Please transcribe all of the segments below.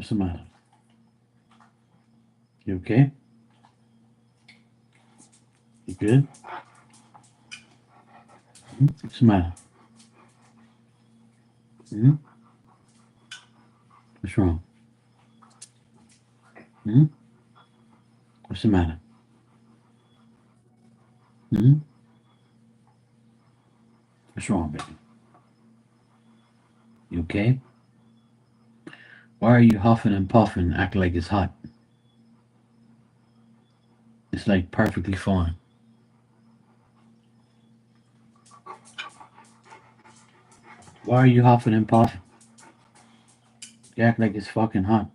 What's the matter? You okay? You good? What's the matter? Hmm? What's wrong? Hmm? What's the matter? Hmm? What's wrong, baby? You okay? Why are you huffing and puffing, acting like it's hot? It's like perfectly fine. Why are you huffing and puffing? You act like it's fucking hot.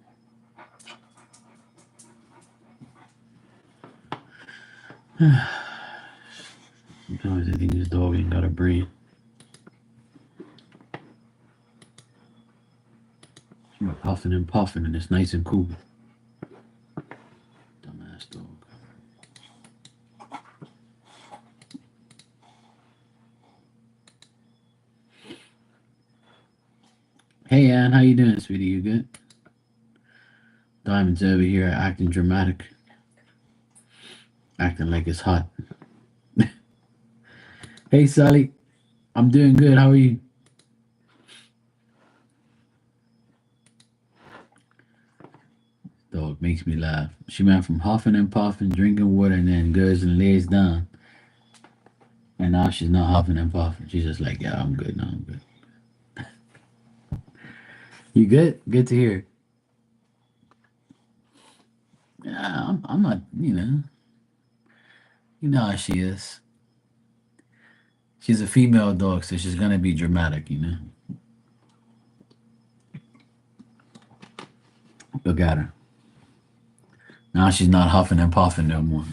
Sometimes I think this dog ain't got a brain. You're huffing and puffing and it's nice and cool. Dumbass dog. Hey Ann, how you doing, sweetie? You good? Diamond's over here acting dramatic. Acting like it's hot. Hey Sally, I'm doing good. How are you? Dog makes me laugh. She went from huffing and puffing, drinking water, and then goes and lays down. And now she's not huffing and puffing. She's just like, yeah, I'm good now. I'm good. You good? Good to hear. Yeah, I'm not, you know how she is. She's a female dog, so she's gonna be dramatic. Look at her. Now she's not huffing and puffing no more.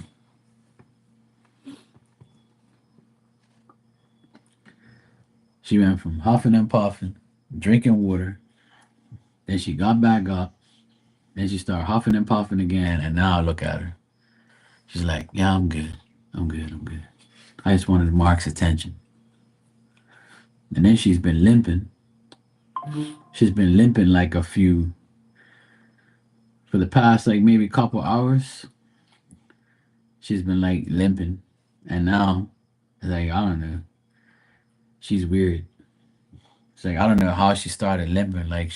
She went from huffing and puffing, drinking water, then she got back up, then she started huffing and puffing again, and now look at her. She's like, yeah, I'm good. I'm good. I'm good. I just wanted Mark's attention. And then she's been limping. She's been limping like for the past like maybe couple hours. She's been like limping. And now, it's like, I don't know. She's weird. It's like, I don't know how she started limping. Like,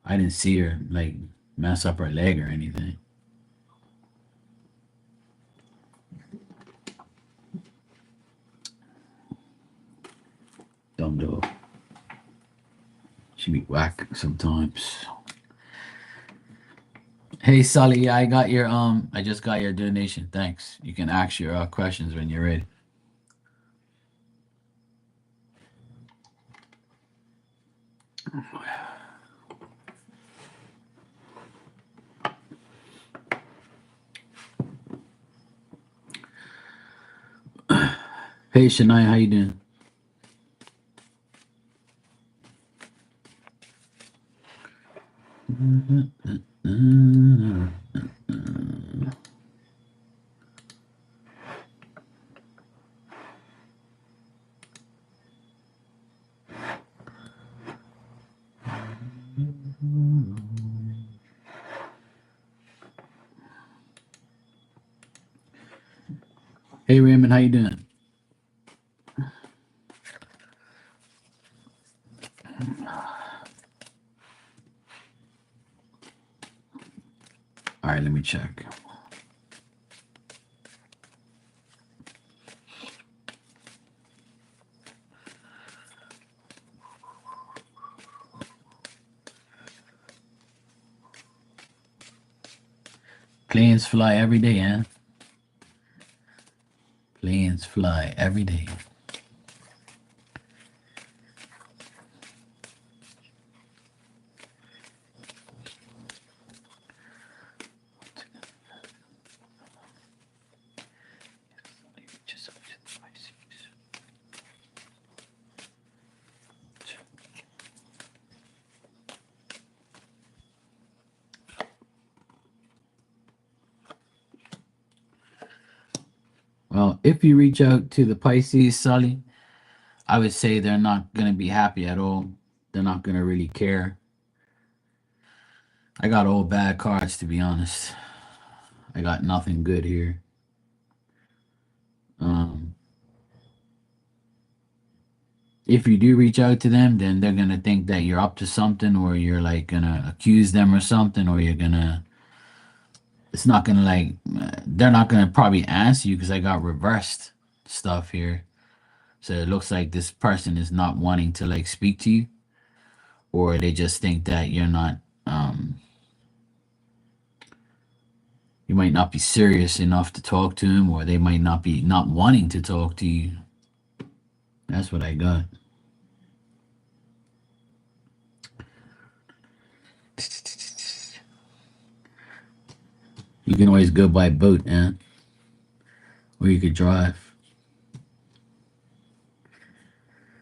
I didn't see her like mess up her leg or anything. Dumb dog. She be whack sometimes. Hey Sally, yeah, I just got your donation. Thanks. You can ask your questions when you're ready. Hey Shania, how you doing? Hey Raymond, how you doing? All right, let me check. Planes fly every day, huh? Planes fly every day. Well, if you reach out to the Pisces, Sully, I would say they're not going to be happy at all. They're not going to really care. I got all bad cards, to be honest. I got nothing good here. Um, if you do reach out to them, then they're gonna think that you're up to something, or you're like gonna accuse them or something, or you're gonna. It's not gonna like. They're not gonna probably answer you because I got reversed stuff here. So it looks like this person is not wanting to like speak to you, or they just think that you're not. You might not be serious enough to talk to them, or they might not be not wanting to talk to you. That's what I got. You can always go by boat, man, or you could drive,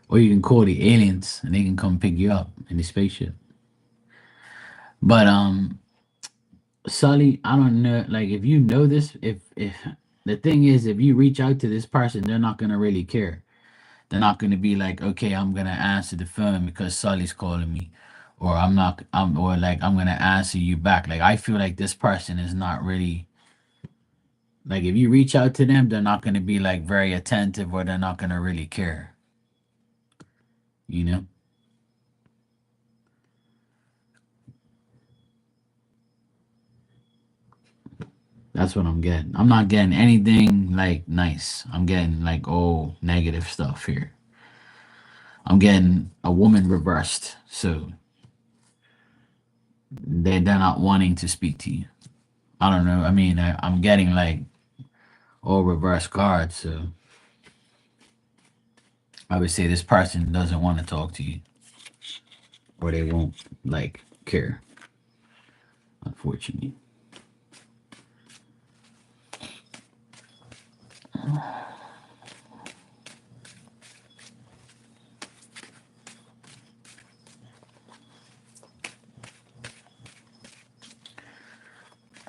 or you can call the aliens and they can come pick you up in the spaceship. But Sully, I don't know. Like, if you know this, if the thing is, if you reach out to this person, they're not gonna really care. They're not gonna be like, okay, I'm gonna answer the phone because Sully's calling me, or I'm not. Or like I'm gonna answer you back. Like I feel like this person is not really like if you reach out to them, they're not gonna be like very attentive, or they're not gonna really care. You know. That's what I'm getting. I'm not getting anything like nice. I'm getting like all negative stuff here. I'm getting a woman reversed. So they're not wanting to speak to you. I don't know. I mean, I'm getting like all reverse cards. So I would say this person doesn't want to talk to you, or they won't like care, unfortunately.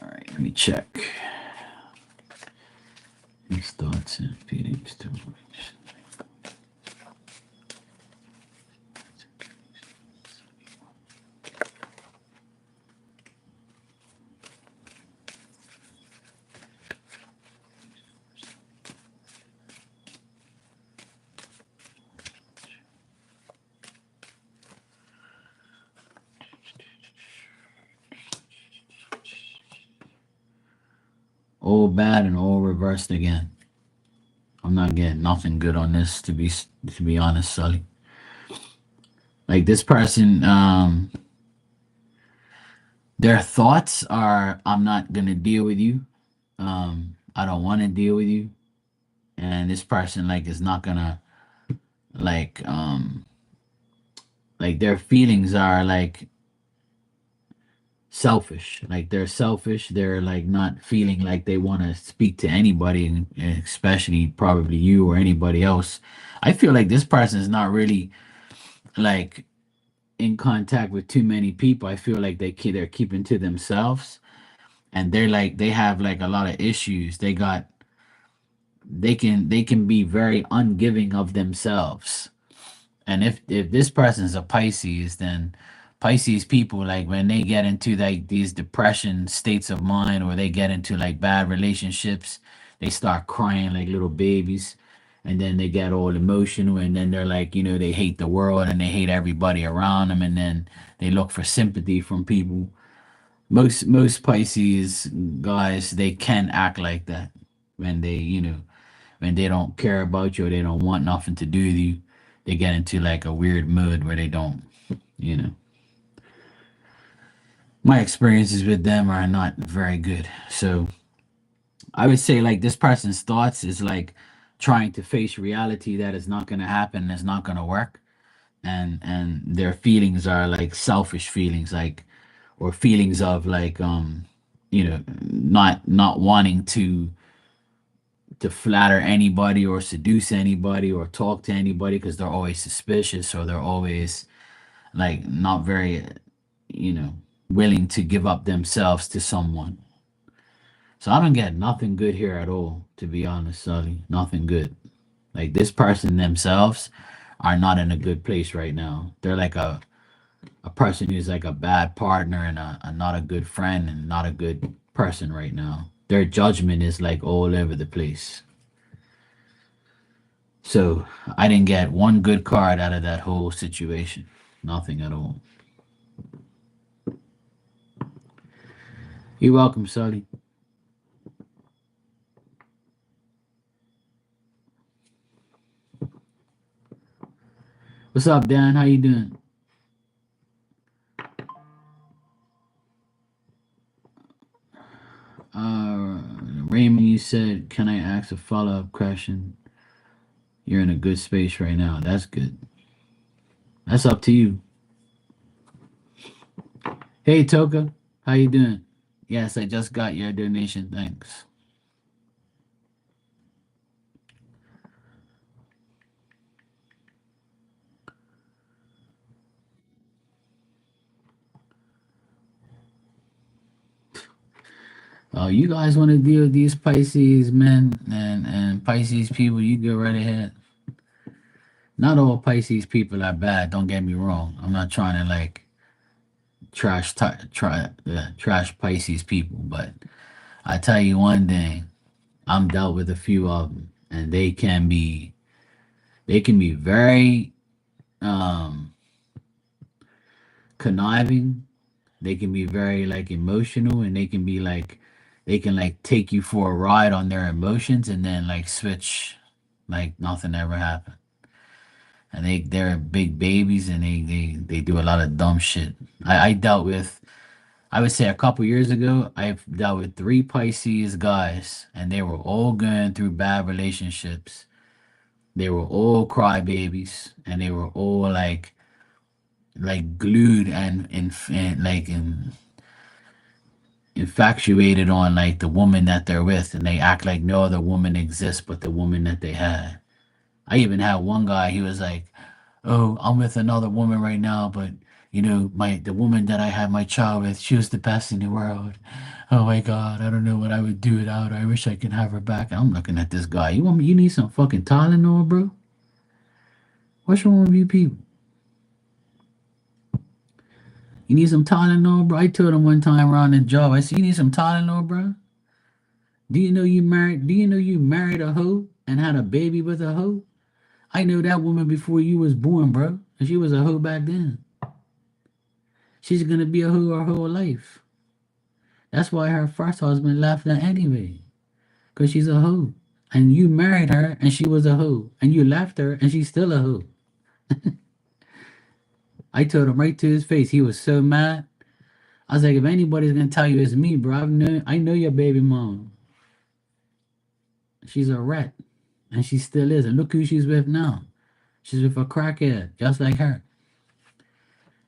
All right, let me check. His thoughts and feelings towards. All bad and all reversed again. I'm not getting nothing good on this, to be honest, Sully. Like this person, their thoughts are, I'm not gonna deal with you. I don't want to deal with you. And this person like is not gonna like like their feelings are like selfish. Like they're selfish. They're like not feeling like they want to speak to anybody, and especially probably you or anybody else. I feel like this person is not really like in contact with too many people. I feel like they're keeping to themselves, and they're like they have like a lot of issues. They can be very ungiving of themselves. And if this person's a Pisces, then Pisces people like when they get into like these depression states of mind, or they get into like bad relationships, they start crying like little babies, and then they get all emotional, and then they're like, they hate the world and they hate everybody around them, and then they look for sympathy from people. Most Pisces guys, they can act like that when they don't care about you, or they don't want nothing to do with you. They get into like a weird mood where they don't, you know. My experiences with them are not very good. So I would say like this person's thoughts is like trying to face reality that is not gonna happen, it's not gonna work. And their feelings are like selfish feelings, like or feelings of like not wanting to flatter anybody or seduce anybody or talk to anybody because they're always suspicious, or they're always like not very you know willing to give up themselves to someone. So I don't get nothing good here at all, to be honest, Sully. Nothing good. Like this person themselves are not in a good place right now. They're like a person who's like a bad partner and not a good friend and not a good person right now. Their judgment is like all over the place. So I didn't get one good card out of that whole situation. Nothing at all. You're welcome, Sully. What's up, Dan? How you doing? Uh, Raymond, you said, can I ask a follow-up question? You're in a good space right now. That's good. That's up to you. Hey, Toka, how you doing? Yes, I just got your donation. Thanks. You guys want to deal with these Pisces men and Pisces people? You go right ahead. Not all Pisces people are bad. Don't get me wrong. I'm not trying to like trash Pisces people, but I tell you one thing. I'm dealt with a few of them, and they can be very um conniving. They can be very like emotional, and they can like take you for a ride on their emotions and then like switch like nothing ever happened. And they're big babies, and they do a lot of dumb shit. I dealt with, I would say, a couple years ago, I've dealt with three Pisces guys, and they were all going through bad relationships. They were all crybabies, and they were all like glued and like infatuated on like the woman that they're with, and they act like no other woman exists but the woman that they had. I even had one guy, he was like, "Oh, I'm with another woman right now, but my the woman that I had my child with, she was the best in the world. Oh my God, I don't know what I would do without her. I wish I could have her back." And I'm looking at this guy. You need some fucking Tylenol, bro? What's wrong with you people? You need some Tylenol, bro? I told him one time around the job, I said, "You need some Tylenol, bro? Do you know you married a hoe and had a baby with a hoe? I know that woman before you was born, bro. And she was a hoe back then. She's gonna be a hoe her whole life. That's why her first husband left her anyway. Cause she's a hoe. And you married her and she was a hoe. And you left her and she's still a hoe." I told him right to his face. He was so mad. I was like, if anybody's gonna tell you it's me, bro, I know your baby mom. She's a rat. And she still is. And look who she's with now. She's with a crackhead, just like her.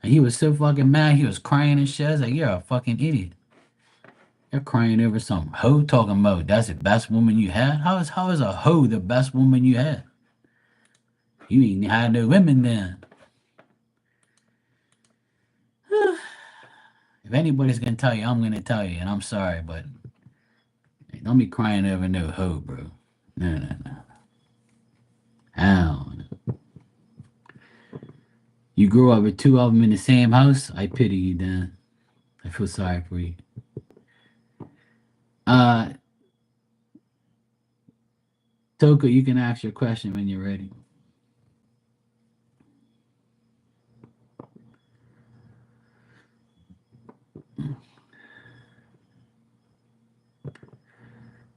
And he was so fucking mad, he was crying and shit. I was like, you're a fucking idiot. You're crying over some hoe talking about that's the best woman you had? How is a hoe the best woman you had? You ain't had no women then. If anybody's gonna tell you, I'm gonna tell you, and I'm sorry, but hey, don't be crying over no hoe, bro. No, no, no. Hell no. You grew up with two of them in the same house? I pity you, Dan. I feel sorry for you. Uh, Toka, you can ask your question when you're ready.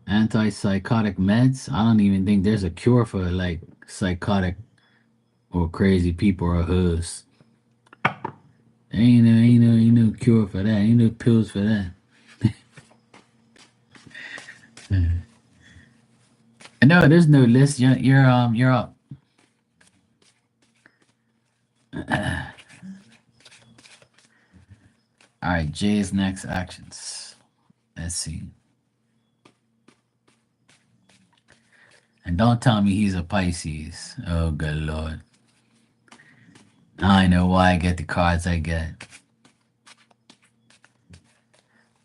Antipsychotic meds? I don't even think there's a cure for like psychotic or crazy people or hoods. Ain't no cure for that. Ain't no pills for that. No, there's no list. You're up. All right, Jay's next actions. Let's see. And don't tell me he's a Pisces. Oh, good lord. I know why I get the cards I get.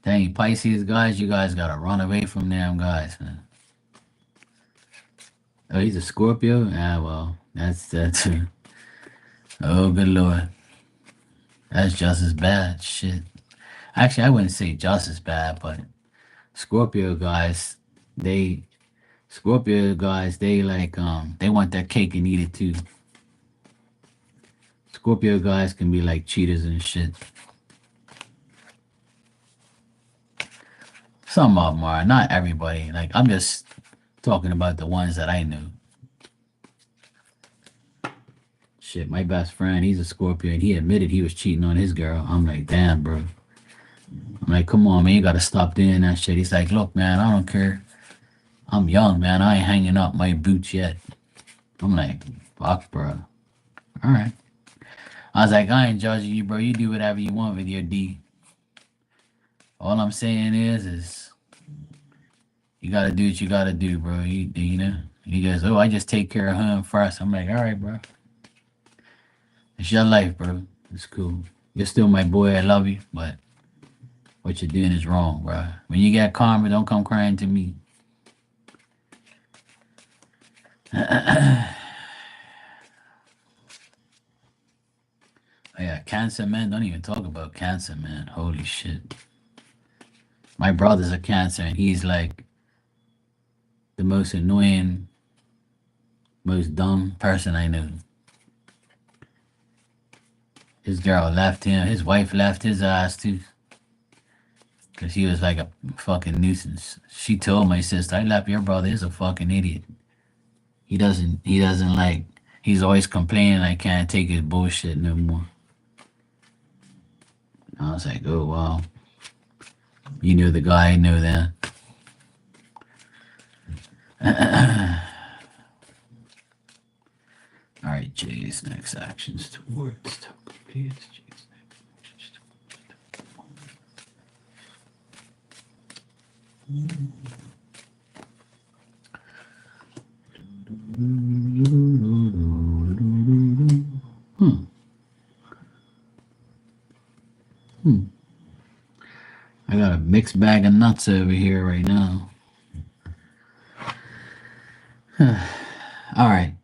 Dang, Pisces guys, you guys gotta run away from them guys, man. Oh, he's a Scorpio? Ah, well, that's oh, good lord. That's just as bad. Shit. Actually, I wouldn't say just as bad, but Scorpio guys, they Scorpio guys, they like they want that cake and eat it too. Scorpio guys can be like cheaters and shit. Some of them are, not everybody. Like I'm just talking about the ones that I knew. Shit, my best friend, he's a Scorpio, and he admitted he was cheating on his girl. I'm like, damn, bro. I'm like, come on, man, you gotta stop doing that shit. He's like, look, man, I don't care. I'm young, man. I ain't hanging up my boots yet. I'm like, fuck, bro. All right. I was like, I ain't judging you, bro. You do whatever you want with your D. All I'm saying is you gotta do what you gotta do, bro. You know. He goes, oh, I just take care of him first. I'm like, all right, bro. It's your life, bro. It's cool. You're still my boy. I love you, but what you're doing is wrong, bro. When you get karma, don't come crying to me. Yeah, cancer, man. Don't even talk about cancer, man. Holy shit. My brother's a cancer, and he's like the most annoying, most dumb person I know. His girl left him. His wife left his ass too. Because he was like a fucking nuisance. She told my sister, I left your brother. He's a fucking idiot. He doesn't like, he's always complaining I can't take his bullshit no more. I was like, oh, wow. You knew the guy, I knew that. All right, Jay's next actions towards Jay's next actions Hmm. Hmm. I got a mixed bag of nuts over here right now. All right.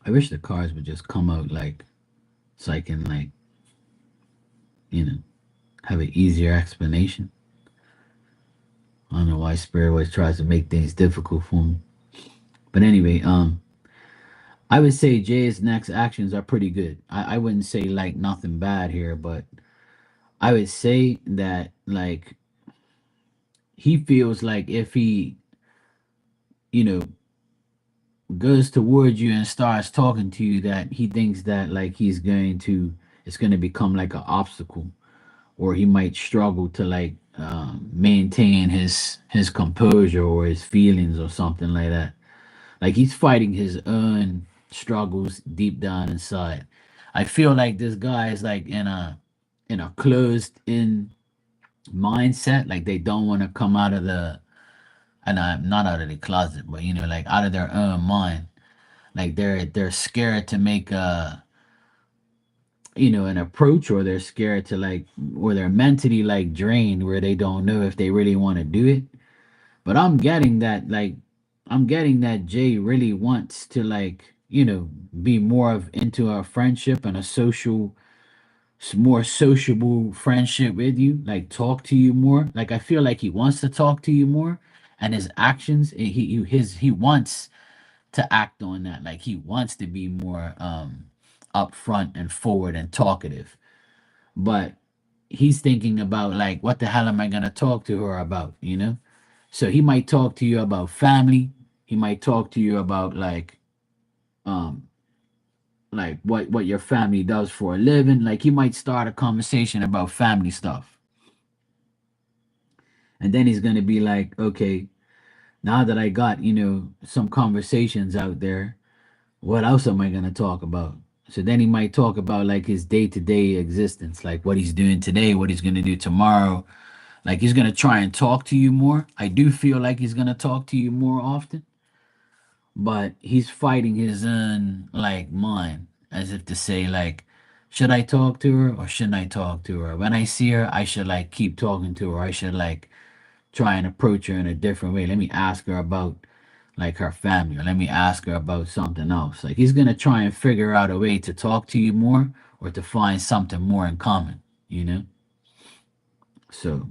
I wish the cards would just come out like so I can like, you know, have an easier explanation. I don't know why Spirit always tries to make things difficult for me. But anyway, I would say Jay's next actions are pretty good. I wouldn't say like nothing bad here, but I would say that like he feels like if he, you know, goes towards you and starts talking to you, that he thinks that like it's going to become like an obstacle, or he might struggle to like maintain his composure or his feelings or something like that. Like he's fighting his own struggles deep down inside. I feel like this guy is like in a closed in mindset. Like they don't want to come out of the, and I'm not out of the closet, but you know, like out of their own mind. Like they're scared to make a, you know, an approach, or they're scared to like, or they're mentally like drained where they don't know if they really want to do it. But I'm getting that Jay really wants to like, you know, be more of into a friendship and a more sociable friendship with you, like talk to you more. Like I feel like he wants to talk to you more, and his actions, he wants to act on that. Like he wants to be more upfront and forward and talkative. But he's thinking about like, what the hell am I gonna talk to her about, you know? So he might talk to you about family. He might talk to you about um like what your family does for a living. Like he might start a conversation about family stuff. And then he's gonna be like, okay, now that I got, you know, some conversations out there, what else am I gonna talk about? So then he might talk about like his day-to-day existence, like what he's doing today, what he's gonna do tomorrow. Like he's gonna try and talk to you more. I do feel like he's gonna talk to you more often, but he's fighting his own like mind, as if to say like, should I talk to her or shouldn't I talk to her? When I see her, I should like keep talking to her. I should like try and approach her in a different way. Let me ask her about like her family, or let me ask her about something else. Like he's gonna try and figure out a way to talk to you more or to find something more in common, you know? So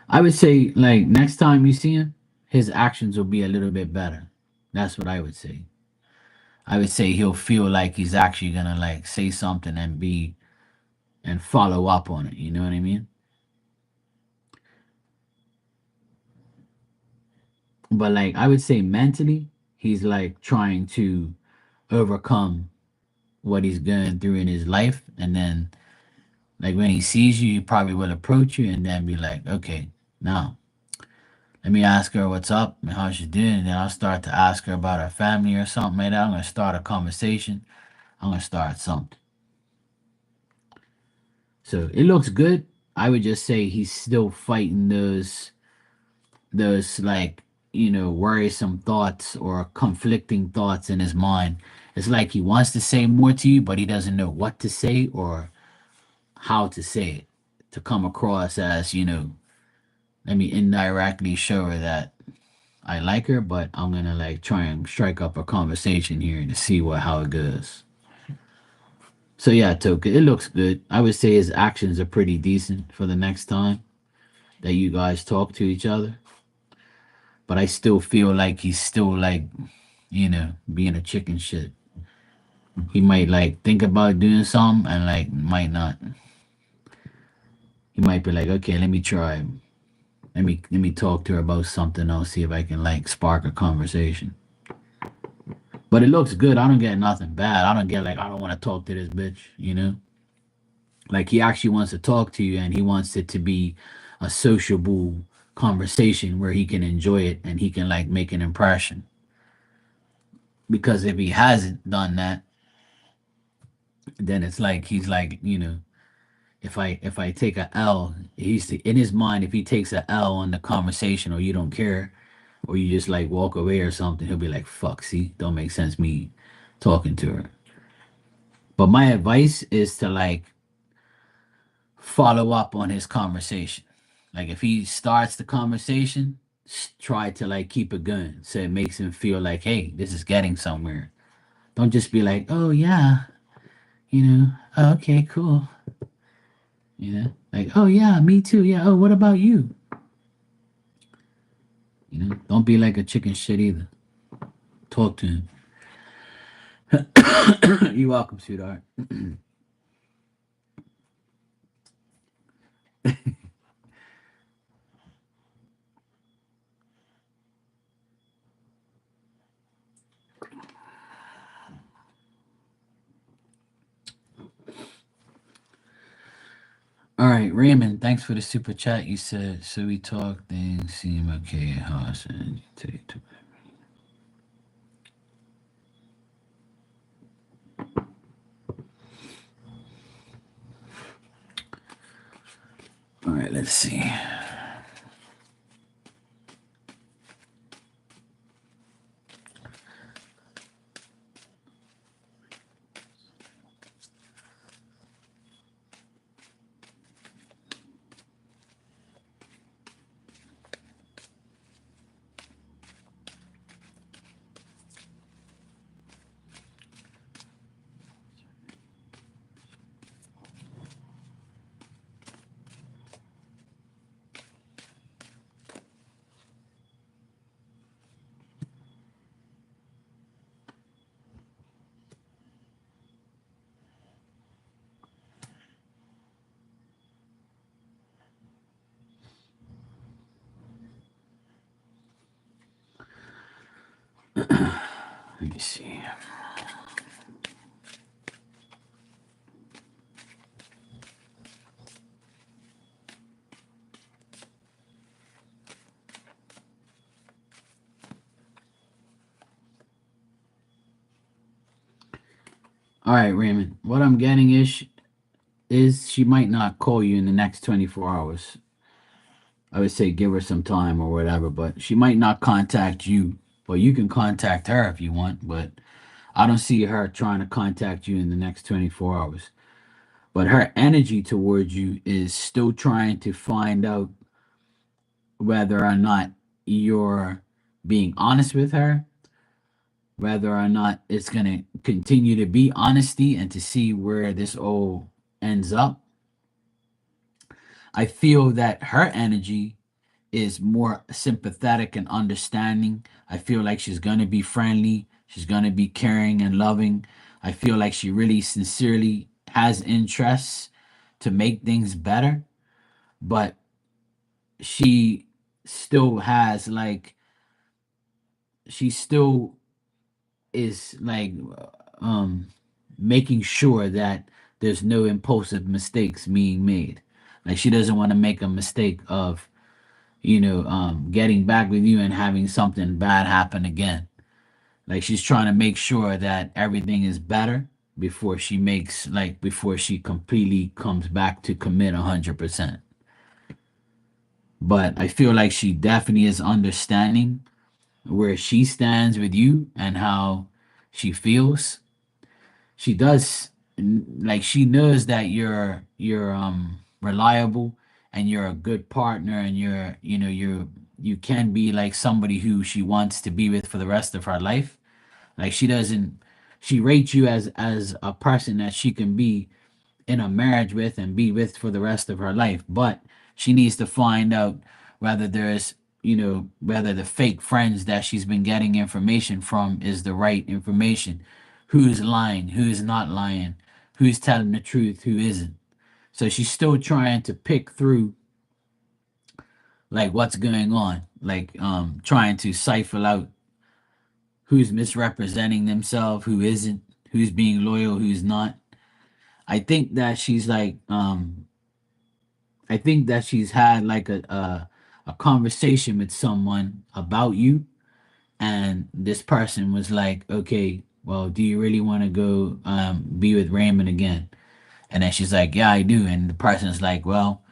I would say like next time you see him, his actions will be a little bit better. That's what I would say. I would say he'll feel like he's actually gonna like say something and be and follow up on it. You know what I mean? But like I would say mentally, he's like trying to overcome what he's going through in his life, and then like when he sees you, he probably will approach you and then be like, "Okay, now let me ask her what's up and how she's doing." And then I'll start to ask her about her family or something like that. I'm gonna start a conversation. I'm gonna start something. So it looks good. I would just say he's still fighting those like worrisome thoughts or conflicting thoughts in his mind. It's like he wants to say more to you, but he doesn't know what to say or how to say it to come across as let me indirectly show her that I like her, but I'm gonna like try and strike up a conversation here to see what how it goes. So yeah, Toka, it looks good. I would say his actions are pretty decent for the next time that you guys talk to each other. But I still feel like he's still like, being a chicken shit. He might like think about doing something and like might not. He might be like, okay, let me try. Let me talk to her about something else, see if I can like spark a conversation. But it looks good. I don't get nothing bad. I don't get like I don't want to talk to this bitch. Like he actually wants to talk to you and he wants it to be a sociable conversation where he can enjoy it and he can like make an impression. Because if he hasn't done that, then it's like he's like, if I take a L, he's in his mind. If he takes a L on the conversation, or you don't care, or you just like walk away or something, he'll be like, "Fuck, see, don't make sense me talking to her." But my advice is to like follow up on his conversation. Like if he starts the conversation, try to like keep it going, so it makes him feel like, "Hey, this is getting somewhere." Don't just be like, "Oh yeah, oh, okay, cool." Like, oh yeah, me too. Yeah. Oh, what about you? Don't be like a chicken shit either. Talk to him. You're welcome, sweetheart. All right, Raymond, thanks for the super chat. You said, so we talk, things seem okay. How I said, all right, let's see. Let me see. All right, Raymond. What I'm getting is she might not call you in the next 24 hours. I would say give her some time or whatever, but she might not contact you. Well, you can contact her if you want, but I don't see her trying to contact you in the next 24 hours. But her energy towards you is still trying to find out whether or not you're being honest with her, whether or not it's going to continue to be honesty and to see where this all ends up. I feel that her energy is more sympathetic and understanding. I feel like she's going to be friendly, she's going to be caring and loving. I feel like she really sincerely has interests to make things better, but she still has like she still is like um making sure that there's no impulsive mistakes being made. Like she doesn't want to make a mistake of, getting back with you and having something bad happen again. Like she's trying to make sure that everything is better before she completely comes back to commit 100%. But I feel like she definitely is understanding where she stands with you and how she feels. She does, like she knows that you're reliable and you're a good partner, and you can be like somebody who she wants to be with for the rest of her life. Like she rates you as a person that she can be in a marriage with and be with for the rest of her life. But she needs to find out whether whether the fake friends that she's been getting information from is the right information. Who's lying, who's not lying, who's telling the truth, who isn't. So she's still trying to pick through like what's going on, like trying to cipher out who's misrepresenting themselves, who isn't, who's being loyal, who's not. I think that she's like I think that she's had like a conversation with someone about you, and this person was like, "Okay, well, do you really want to go be with Raymond again?" And then she's like, "Yeah, I do." And the person's like, "Well,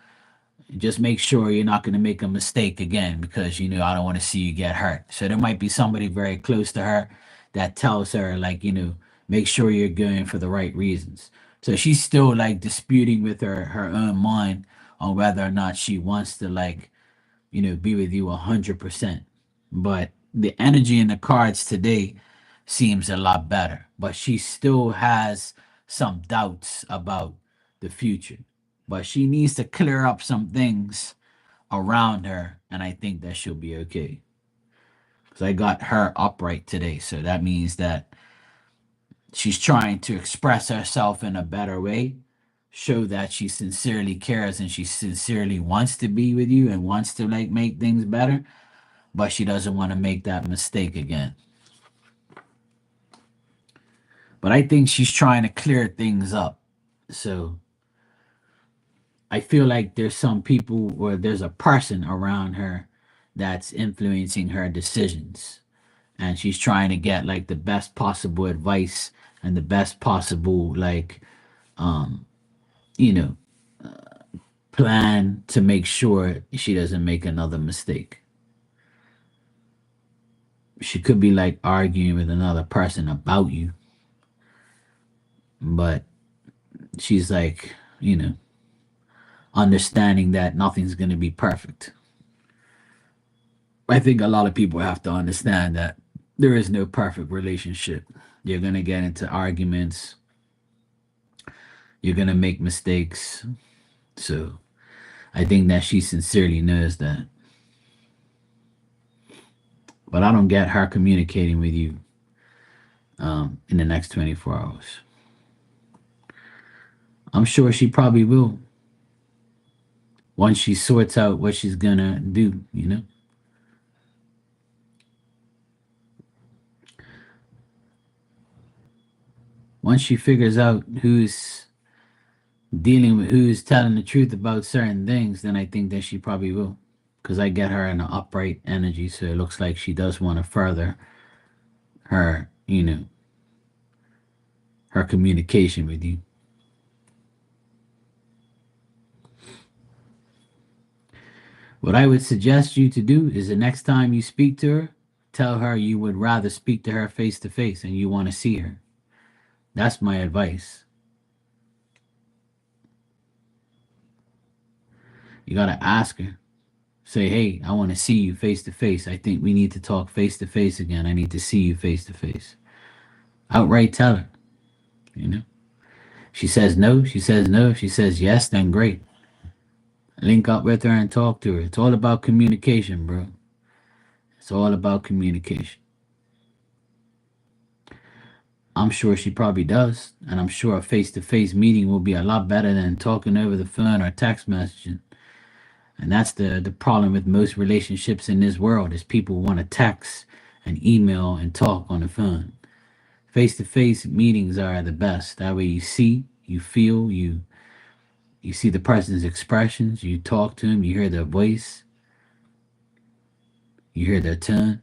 just make sure you're not going to make a mistake again, because I don't want to see you get hurt." So there might be somebody very close to her that tells her like, make sure you're going for the right reasons. So she's still like disputing with her own mind on whether or not she wants to like, be with you 100%. But the energy in the cards today seems a lot better, but she still has some doubts about the future. But she needs to clear up some things around her, and I think that she'll be okay. Because I got her upright today, so that means that she's trying to express herself in a better way, show that she sincerely cares and she sincerely wants to be with you and wants to like make things better, but she doesn't want to make that mistake again. But I think she's trying to clear things up. So I feel like there's some people, or there's a person around her that's influencing her decisions. And she's trying to get like the best possible advice and the best possible like um you know plan to make sure she doesn't make another mistake. She could be like arguing with another person about you, but she's like, understanding that nothing's going to be perfect. I think a lot of people have to understand that there is no perfect relationship. You're going to get into arguments, you're going to make mistakes. So I think that she sincerely knows that. But I don't get her communicating with you in the next 24 hours. I'm sure she probably will once she sorts out what she's going to do. Once she figures out who's telling the truth about certain things, then I think that she probably will. Because I get her in an upright energy, so it looks like she does want to further her communication with you. What I would suggest you to do is the next time you speak to her, tell her you would rather speak to her face to face and you want to see her. That's my advice. You got to ask her. Say, hey, I want to see you face to face. I think we need to talk face to face again. I need to see you face to face. Outright tell her, you know. She says no, she says no. She says yes, then great. Link up with her and talk to her. It's all about communication, bro. It's all about communication. I'm sure she probably does, and I'm sure a face to face meeting will be a lot better than talking over the phone or text messaging. And that's the problem with most relationships in this world is people want to text and email and talk on the phone. Face to face meetings are the best. That way you see, you feel, you see the person's expressions, you talk to them, you hear their voice, you hear their tone.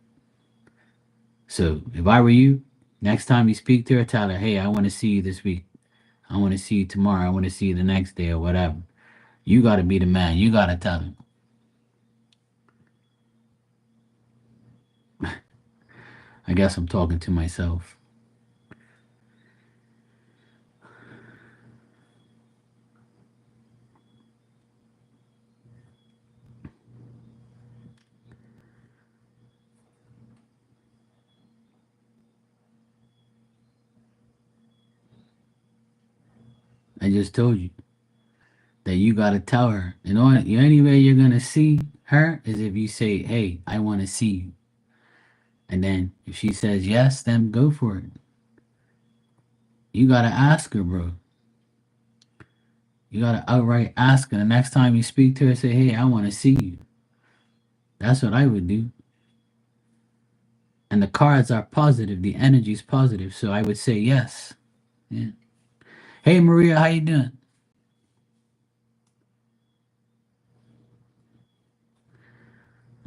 So if I were you, next time you speak to her, tell her, hey, I want to see you this week. I want to see you tomorrow. I want to see you the next day or whatever. You got to be the man. You got to tell him. I guess I'm talking to myself. I just told you that you got to tell her. And the only way you're going to see her is if you say, hey, I want to see you. And then if she says yes, then go for it. You got to ask her, bro. You got to outright ask her. The next time you speak to her, say, hey, I want to see you. That's what I would do. And the cards are positive. The energy is positive. So I would say yes. Yeah. Hey, Maria, how you doing?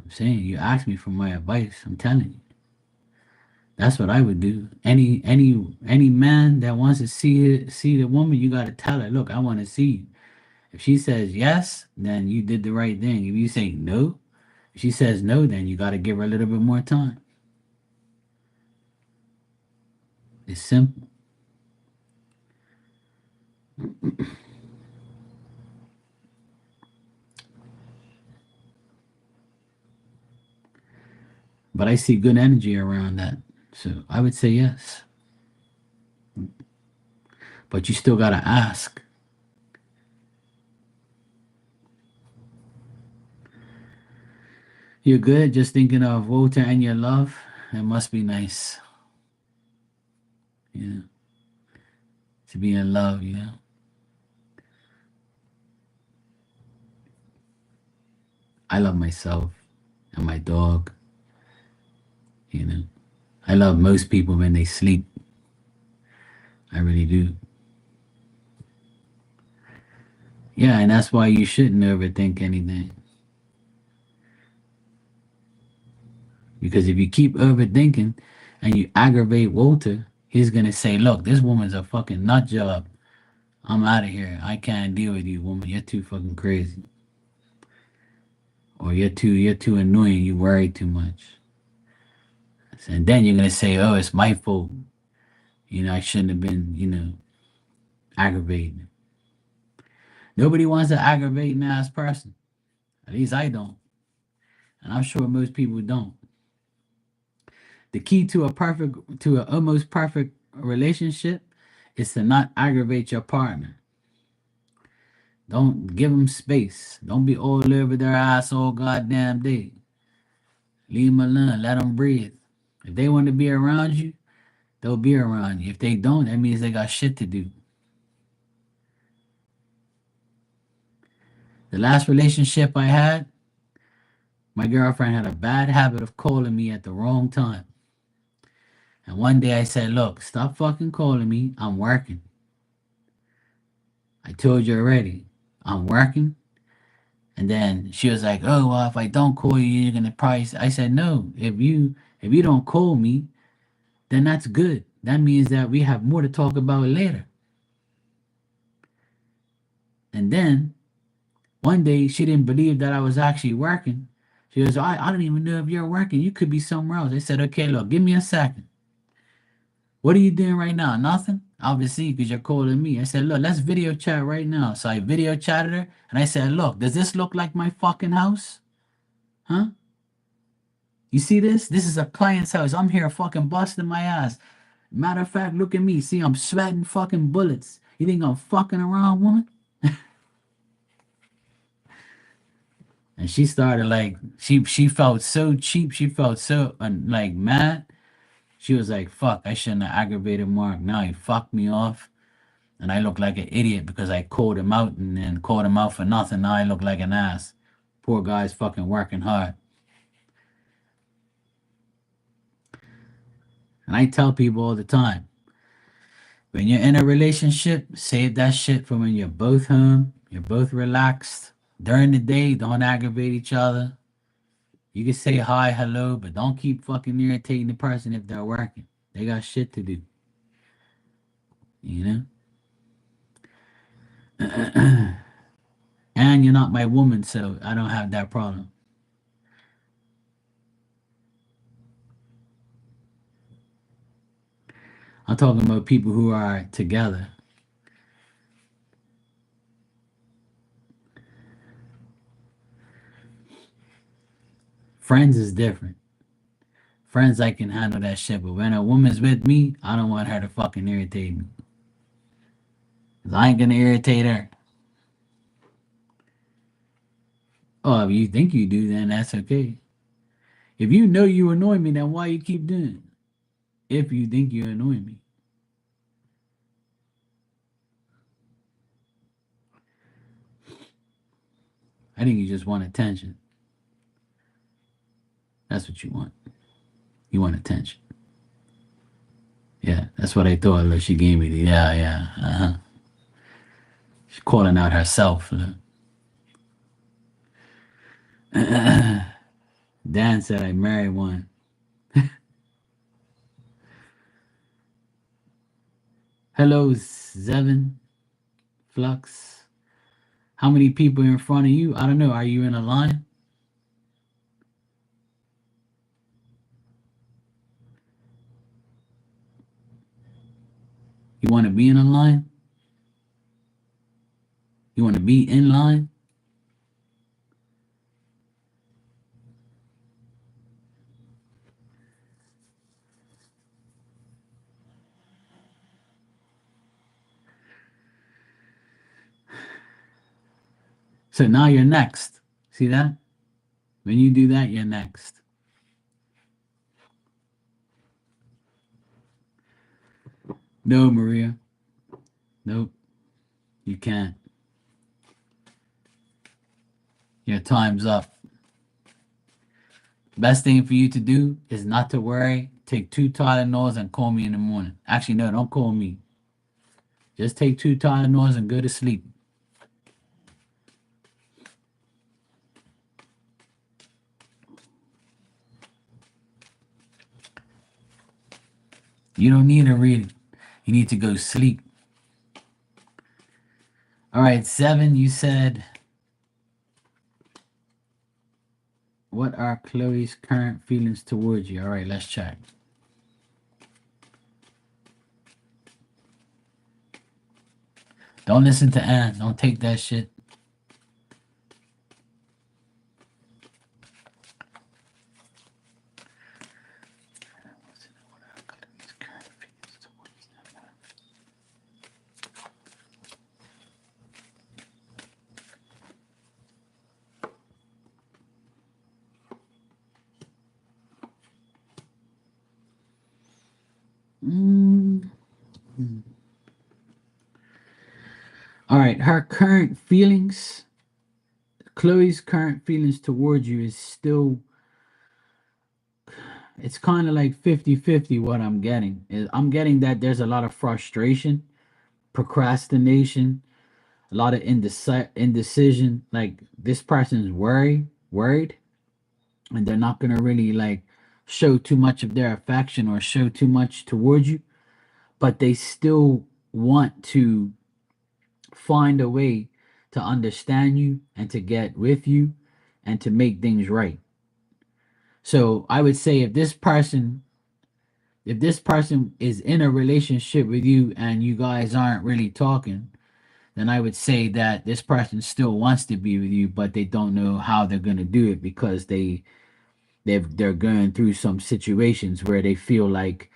I'm saying you asked me for my advice. I'm telling you. That's what I would do. Any man that wants to see the woman, you got to tell her, look, I want to see you. If she says yes, then you did the right thing. If you say no, if she says no, then you got to give her a little bit more time. It's simple. But I see good energy around that. So I would say yes. But you still got to ask. You're good just thinking of Walter and your love. It must be nice. Yeah. To be in love, you know. I love myself and my dog, you know. I love most people when they sleep. I really do. Yeah, and that's why you shouldn't overthink anything. Because if you keep overthinking and you aggravate Walter, he's gonna say, look, this woman's a fucking nut job. I'm out of here. I can't deal with you, woman. You're too fucking crazy. Or you're too annoying, you worry too much. And then you're gonna say, oh, it's my fault. I shouldn't have been, aggravating. Nobody wants to aggravate an ass person. At least I don't. And I'm sure most people don't. The key to an almost perfect relationship is to not aggravate your partner. Don't give them space. Don't be all over their ass all goddamn day. Leave them alone. Let them breathe. If they want to be around you, they'll be around you. If they don't, that means they got shit to do. The last relationship I had, my girlfriend had a bad habit of calling me at the wrong time. And one day I said, look, stop fucking calling me. I'm working. I told you already. I'm working. And then she was like, oh, well, if I don't call you, you're going to price. I said, no, if you don't call me, then that's good. That means that we have more to talk about later. And then one day she didn't believe that I was actually working. She goes, I don't even know if you're working. You could be somewhere else. I said, okay, look, give me a second. What are you doing right now? Nothing? Obviously, because you're calling me. I said, look, let's video chat right now. So I video chatted her and I said, look, does this look like my fucking house? Huh? You see this? This is a client's house. I'm here fucking busting my ass. Matter of fact, look at me. See, I'm sweating fucking bullets. You think I'm fucking around, woman? And she started like she felt so cheap. She felt so like mad. She was like, "Fuck! I shouldn't have aggravated Mark. Now he fucked me off, and I look like an idiot because I called him out and then called him out for nothing. Now I look like an ass. Poor guy's fucking working hard." And I tell people all the time, when you're in a relationship, save that shit for when you're both home, you're both relaxed. During the day, don't aggravate each other. You can say hi, hello, but don't keep fucking irritating the person if they're working. They got shit to do, you know? And you're not my woman, so I don't have that problem. I'm talking about people who are together. Friends is different. Friends, I can handle that shit, but when a woman's with me, I don't want her to fucking irritate me. 'Cause I ain't gonna irritate her. Oh, if you think you do, then that's okay. If you know you annoy me, then why you keep doing it? If you think you annoy me. I think you just want attention. That's what you want. You want attention. Yeah, that's what I thought. Look, she gave me the yeah. She's calling out herself. Look. Dan said I married one. Hello, Zevin, Flux. How many people in front of you? I don't know. Are you in a line? You want to be in a line? You want to be in line? So now you're next. See that? When you do that, you're next. No, Maria. Nope. You can't. Your time's up. Best thing for you to do is not to worry. Take 2 Tylenols and call me in the morning. Actually, no, don't call me. Just take 2 Tylenols and go to sleep. You don't need to read it. You need to go sleep. All right, 7, you said, what are Chloe's current feelings towards you? All right, let's check. Don't listen to Ann. Don't take that shit. Mm. All right, her current feelings, Chloe's current feelings towards you is still, it's kind of like 50-50. What I'm getting is I'm getting that there's a lot of frustration, procrastination, a lot of indecision. Like this person's worried, and they're not gonna really like show too much of their affection or show too much towards you, but they still want to find a way to understand you and to get with you and to make things right. So I would say if this person is in a relationship with you and you guys aren't really talking, then I would say that this person still wants to be with you, but they don't know how they're going to do it because they're going through some situations where they feel like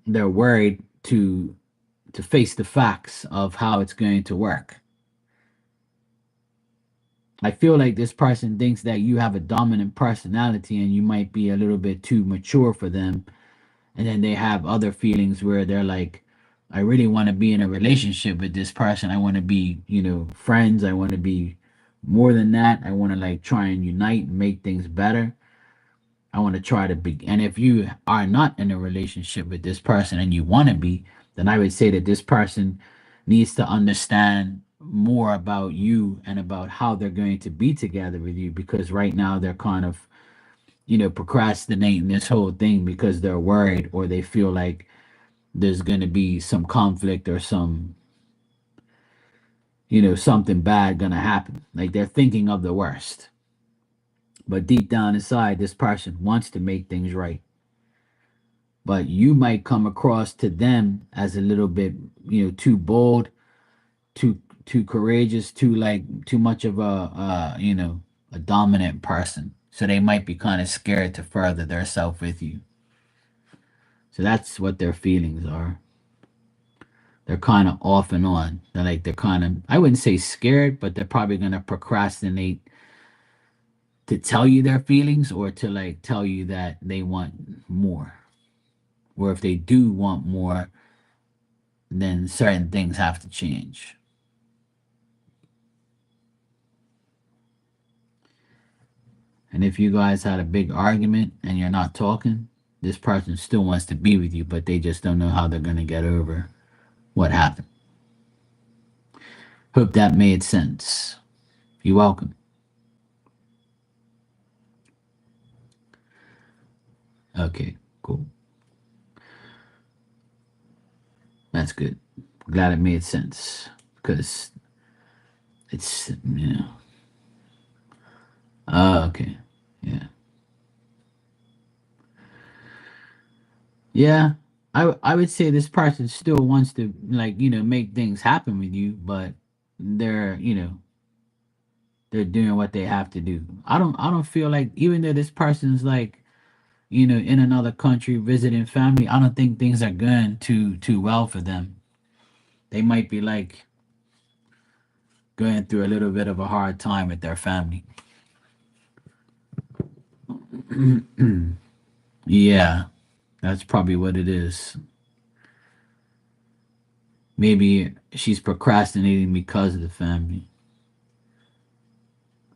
they're worried to face the facts of how it's going to work. I feel like this person thinks that you have a dominant personality and you might be a little bit too mature for them. And then they have other feelings where they're like, I really want to be in a relationship with this person. I want to be, friends. I want to be more than that. I want to like try and unite and make things better. I want to try to be. And if you are not in a relationship with this person and you want to be, then I would say that this person needs to understand more about you and about how they're going to be together with you, because right now they're kind of, procrastinating this whole thing because they're worried or they feel like there's going to be some conflict or some, something bad going to happen. Like they're thinking of the worst. But deep down inside, this person wants to make things right. But you might come across to them as a little bit, too bold, too courageous, too much of a dominant person. So they might be kind of scared to further their self with you. So that's what their feelings are. They're kind of off and on. They're kind of, I wouldn't say scared, but they're probably going to procrastinate to tell you their feelings or to like tell you that they want more. Or if they do want more, then certain things have to change. And if you guys had a big argument and you're not talking, this person still wants to be with you, but they just don't know how they're going to get over what happened. Hope that made sense. You're welcome. Okay, cool. That's good. Glad it made sense because it's, okay. Yeah. Yeah. I would say this person still wants to like, make things happen with you, but they're, they're doing what they have to do. I don't feel like even though this person's like, in another country visiting family, I don't think things are going too well for them. They might be like going through a little bit of a hard time with their family. Yeah, that's probably what it is. Maybe she's procrastinating because of the family.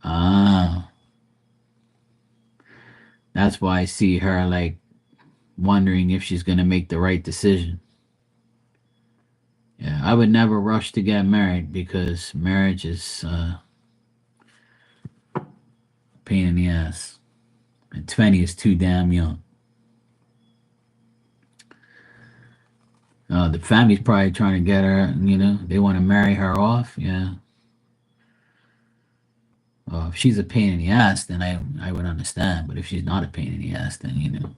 Ah, that's why I see her like wondering if she's gonna make the right decision. Yeah, I would never rush to get married because marriage is a pain in the ass. And 20 is too damn young. The family's probably trying to get her, they want to marry her off. Yeah. If she's a pain in the ass, then I would understand. But if she's not a pain in the ass, then,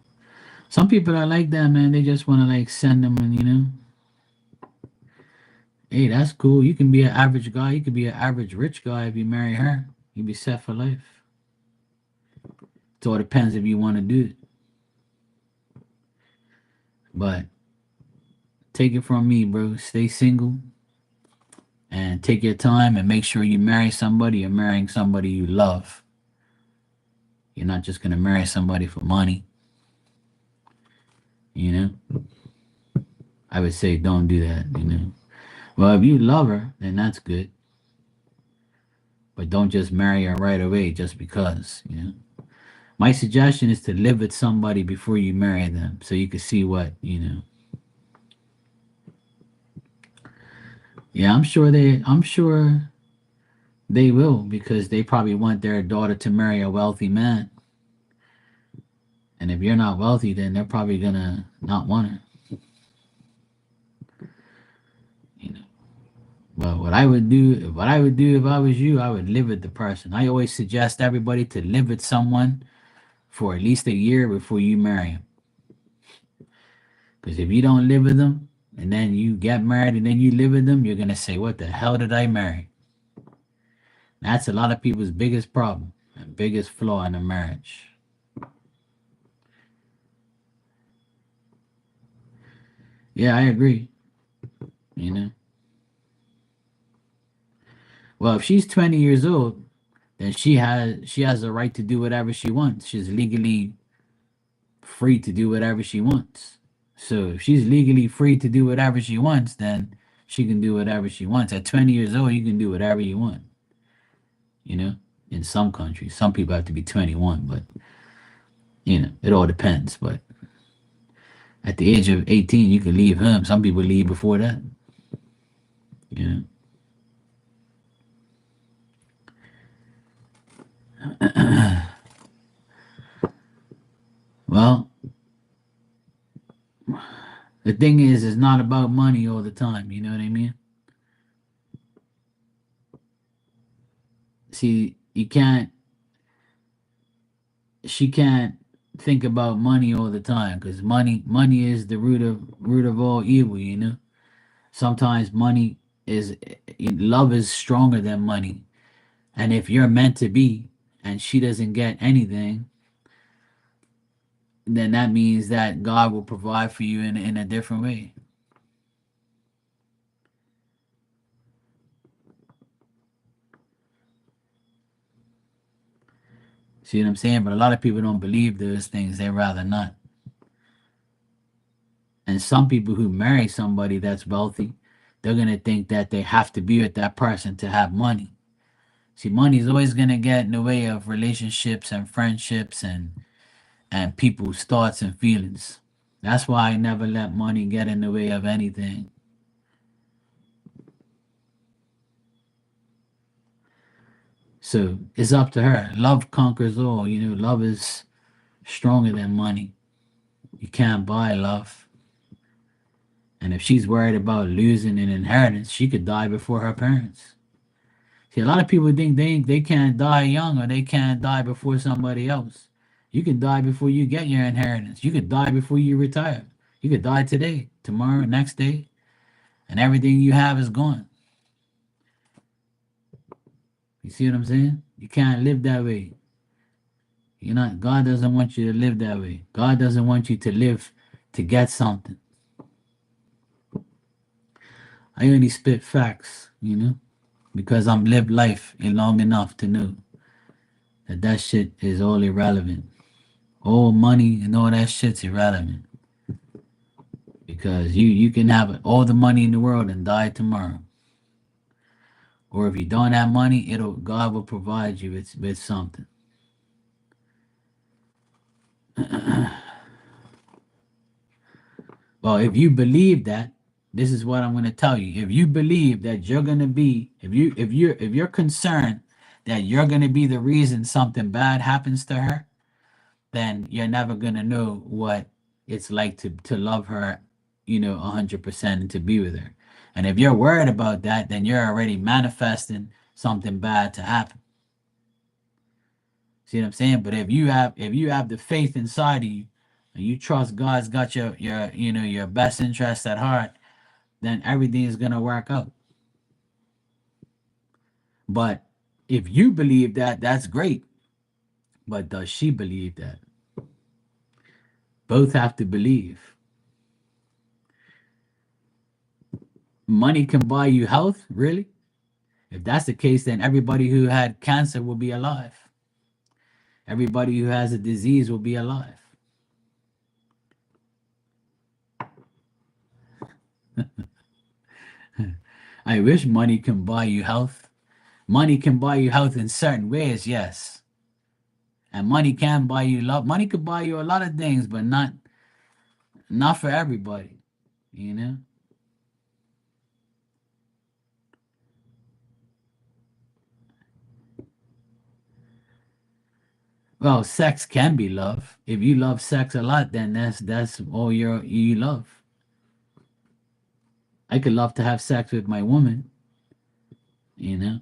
some people are like that, man. They just want to like send them and, hey, that's cool. You can be an average guy. You could be an average rich guy if you marry her. You'd be set for life. It all depends if you want to do it. But take it from me, bro. Stay single and take your time and make sure you marry somebody. You're marrying somebody you love. You're not just gonna marry somebody for money. You know, I would say don't do that. Well, if you love her, then that's good. But don't just marry her right away just because. My suggestion is to live with somebody before you marry them, so you can see what. Yeah, I'm sure they will because they probably want their daughter to marry a wealthy man. And if you're not wealthy, then they're probably gonna not want her. You know. But what I would do if I was you, I would live with the person. I always suggest everybody to live with someone for at least a year before you marry them. Because if you don't live with them, and then you get married and then you live with them, you're gonna say, "What the hell did I marry?" That's a lot of people's biggest problem and biggest flaw in a marriage. Yeah, I agree. You know, well, if she's 20 years old, then she has a right to do whatever she wants. She's legally free to do whatever she wants. So if she's legally free to do whatever she wants, then she can do whatever she wants. At 20 years old, you can do whatever you want. You know, in some countries, some people have to be 21, but it all depends. But at the age of 18, you can leave home. Some people leave before that. You know. Well, the thing is, it's not about money all the time. You know what I mean? See, you can't. She can't think about money all the time because money is the root of all evil. You know. Sometimes money is love is stronger than money, and if you're meant to be, and she doesn't get anything, then that means that God will provide for you in a different way. See what I'm saying? But a lot of people don't believe those things. They rather not. And some people who marry somebody that's wealthy, they're gonna think that they have to be with that person to have money. See, money is always gonna get in the way of relationships and friendships and people's thoughts and feelings. That's why I never let money get in the way of anything. So it's up to her. Love conquers all. Love is stronger than money. You can't buy love. And if she's worried about losing an inheritance, she could die before her parents. See, a lot of people think they can't die young or they can't die before somebody else. You could die before you get your inheritance. You could die before you retire. You could die today, tomorrow, next day, and everything you have is gone. You see what I'm saying? You can't live that way. God doesn't want you to live that way. God doesn't want you to live to get something. I only spit facts, because I'm lived life long enough to know that shit is all irrelevant. All money and all that shit's irrelevant because you can have all the money in the world and die tomorrow. Or if you don't have money, it'll God will provide you with something. Well, if you believe that, this is what I'm going to tell you. If you believe that you're going to be, if you're concerned that you're going to be the reason something bad happens to her, then you're never going to know what it's like to love her, 100% and to be with her. And if you're worried about that, then you're already manifesting something bad to happen. See what I'm saying? But if you have the faith inside of you and you trust God's got your best interest at heart, then everything is gonna work out. But if you believe that, that's great. But does she believe that? Both have to believe. Money can buy you health, really? If that's the case, then everybody who had cancer will be alive. Everybody who has a disease will be alive. I wish money can buy you health. Money can buy you health in certain ways, yes. And money can buy you love. Money could buy you a lot of things, but not for everybody, you know? Well, sex can be love. If you love sex a lot, then that's all you love. I could love to have sex with my woman, you know,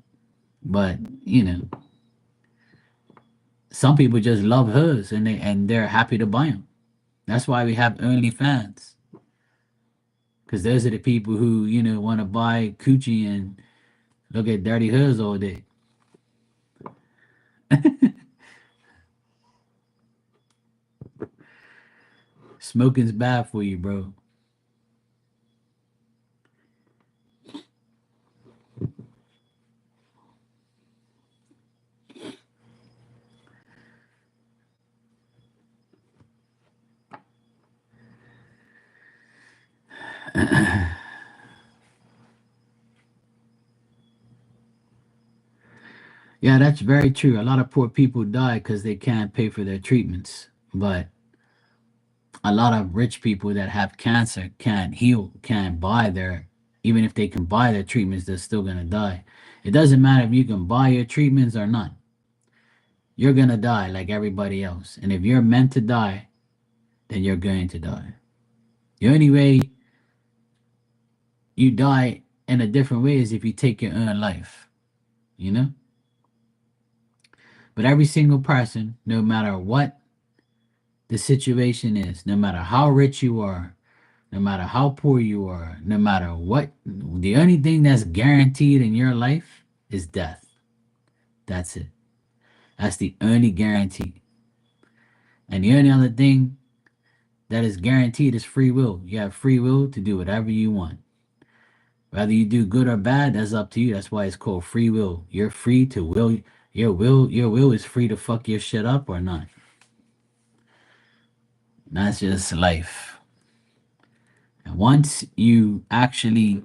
but some people just love hers and they're happy to buy them. That's why we have OnlyFans. Because those are the people who, want to buy coochie and look at dirty hoods all day. Smoking's bad for you, bro. Yeah, that's very true. A lot of poor people die because they can't pay for their treatments. But a lot of rich people that have cancer can't heal, can't buy their, even if they can buy their treatments, they're still going to die. It doesn't matter if you can buy your treatments or not. You're going to die like everybody else. And if you're meant to die, then you're going to die. The only way you die in a different way is if you take your own life, you know? But every single person, no matter what the situation is, no matter how rich you are, no matter how poor you are, no matter what, the only thing that's guaranteed in your life is death. That's it. That's the only guarantee. And the only other thing that is guaranteed is free will. You have free will to do whatever you want. Whether you do good or bad, that's up to you. That's why it's called free will. You're free to will. Your will is free to fuck your shit up or not. And that's just life. And once you actually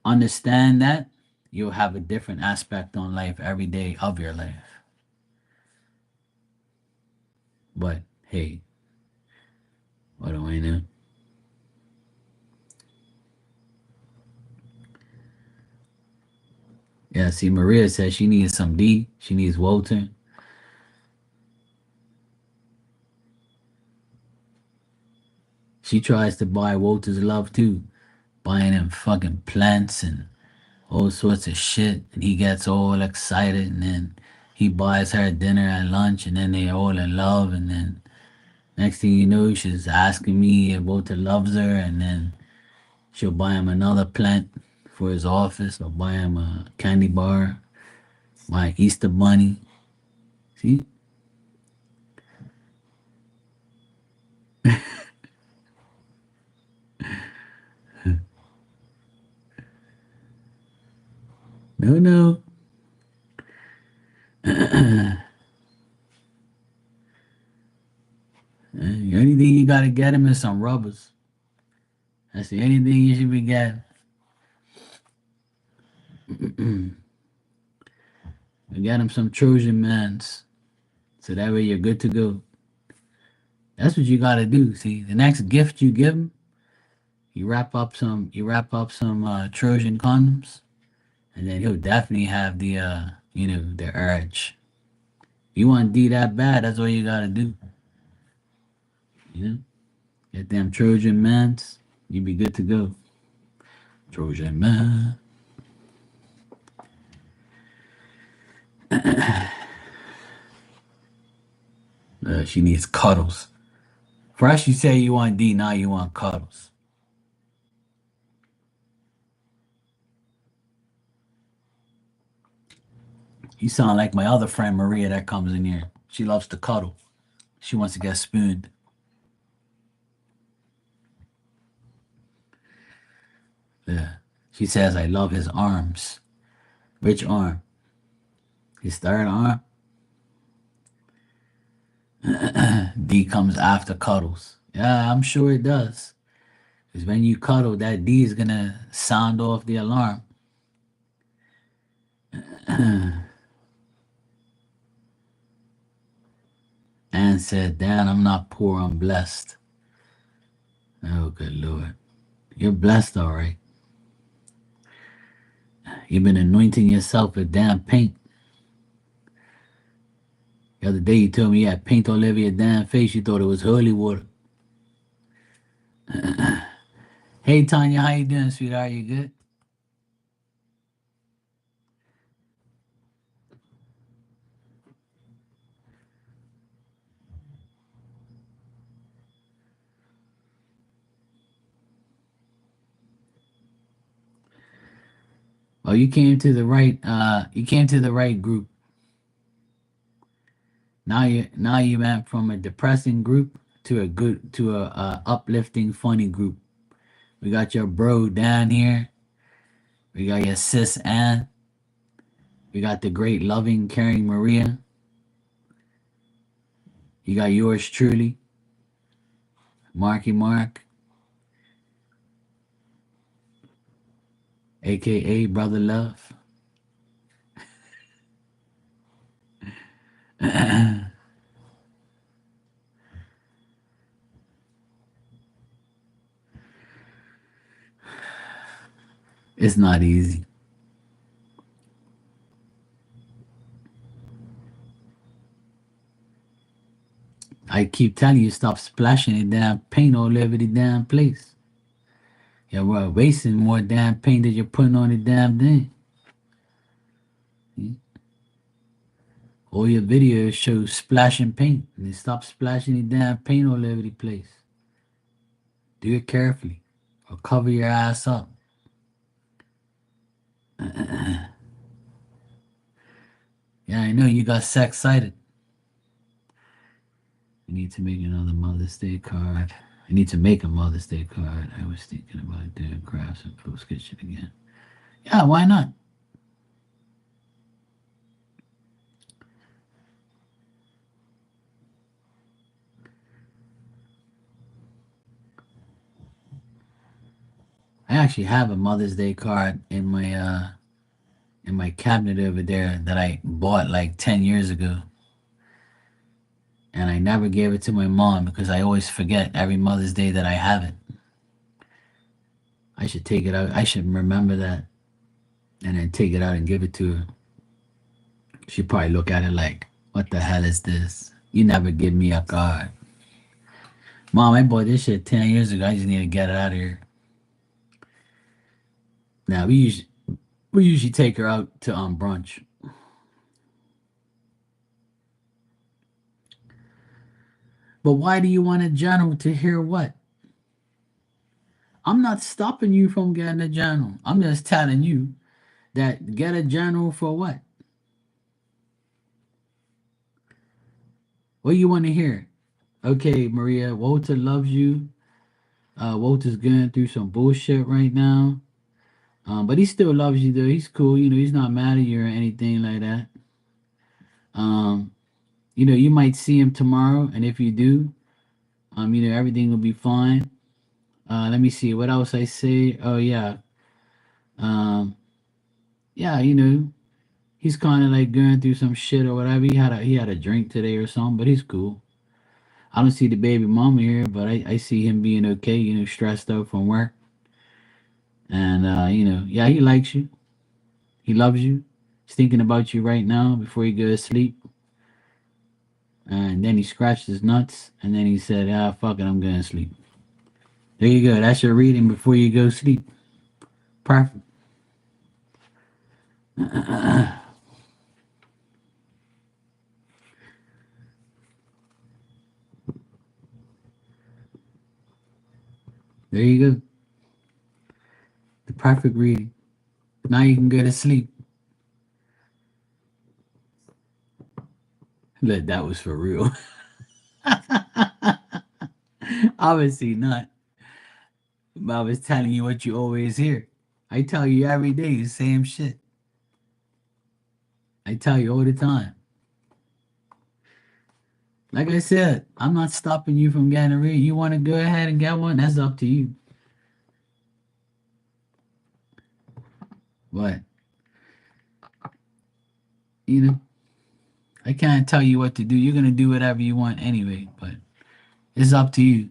understand that, you'll have a different aspect on life every day of your life. But hey, what do I know? Yeah, see, Maria says she needs some D. She needs Walter. She tries to buy Walter's love too, buying him fucking plants and all sorts of shit. And he gets all excited, and then he buys her dinner and lunch, and then they all in love. And then next thing you know, she's asking me if Walter loves her, and then she'll buy him another plant for his office, or buy him a candy bar, buy Easter bunny. See? No, no. The only thing you gotta get him is some rubbers. That's the only thing you should be getting. Get him some Trojan mans, so that way you're good to go. That's what you gotta do. See, the next gift you give him, you wrap up some Trojan condoms, and then he'll definitely have the urge. You want D that bad? That's all you gotta do. You know, get them Trojan mans, you be good to go. Trojan man. She needs cuddles. First you say you want D, now you want cuddles. You sound like my other friend Maria that comes in here. She loves to cuddle. She wants to get spooned. Yeah. She says I love his arms. Which arm? His third arm? D comes after cuddles. Yeah, I'm sure it does. Because when you cuddle, that D is gonna sound off the alarm. Anne said, Dan, I'm not poor, I'm blessed. Oh, good Lord. You're blessed, all right. You've been anointing yourself with damn paint. The other day you told me you had paint all over your damn face. You thought it was holy water. Hey, Tanya, how you doing, sweetheart? You good? Oh, you came to the right. You came to the right group. Now you went from a depressing group to a uplifting, funny group. We got your bro Dan here. We got your sis Ann. We got the great, loving, caring Maria. You got yours truly, Marky Mark, aka Brother Love. It's not easy. I keep telling you, stop splashing the damn paint all over the damn place. You're wasting more damn paint than you're putting on the damn thing. All your videos show splashing paint. And stop splashing the damn paint all over the place. Do it carefully or cover your ass up. Yeah, I know you got sex excited. You need to make another Mother's Day card. I need to make a Mother's Day card. I was thinking about doing crafts and post kitchen again. Yeah, why not? I actually have a Mother's Day card in my cabinet over there that I bought like 10 years ago. And I never gave it to my mom because I always forget every Mother's Day that I have it. I should take it out. I should remember that and then take it out and give it to her. She'd probably look at it like, what the hell is this? You never give me a card. Mom, I bought this shit 10 years ago. I just need to get it out of here. Now, we usually take her out to brunch. But why do you want a journal to hear what? I'm not stopping you from getting a journal. I'm just telling you that get a journal for what? What do you want to hear? Okay, Maria, Walter loves you. Walter's going through some bullshit right now. But he still loves you though. He's cool. He's not mad at you or anything like that. Um, you might see him tomorrow, and if you do, everything will be fine. Let me see what else I say. Oh yeah. Um, yeah, he's kind of like going through some shit or whatever. He had a drink today or something, but he's cool. I don't see the baby mama here, but I see him being okay. Stressed out from work, and yeah, he likes you. He loves you. He's thinking about you right now before he goes to sleep. And then he scratched his nuts, and then he said, "Ah, fuck it, I'm going to sleep." There you go. That's your reading before you go to sleep. Perfect. There you go. The perfect reading. Now you can go to sleep. Look, that was for real. Obviously not. But I was telling you what you always hear. I tell you every day the same shit. I tell you all the time. Like I said, I'm not stopping you from getting a read. You want to go ahead and get one? That's up to you. But, you know, I can't tell you what to do. You're going to do whatever you want anyway. But it's up to you.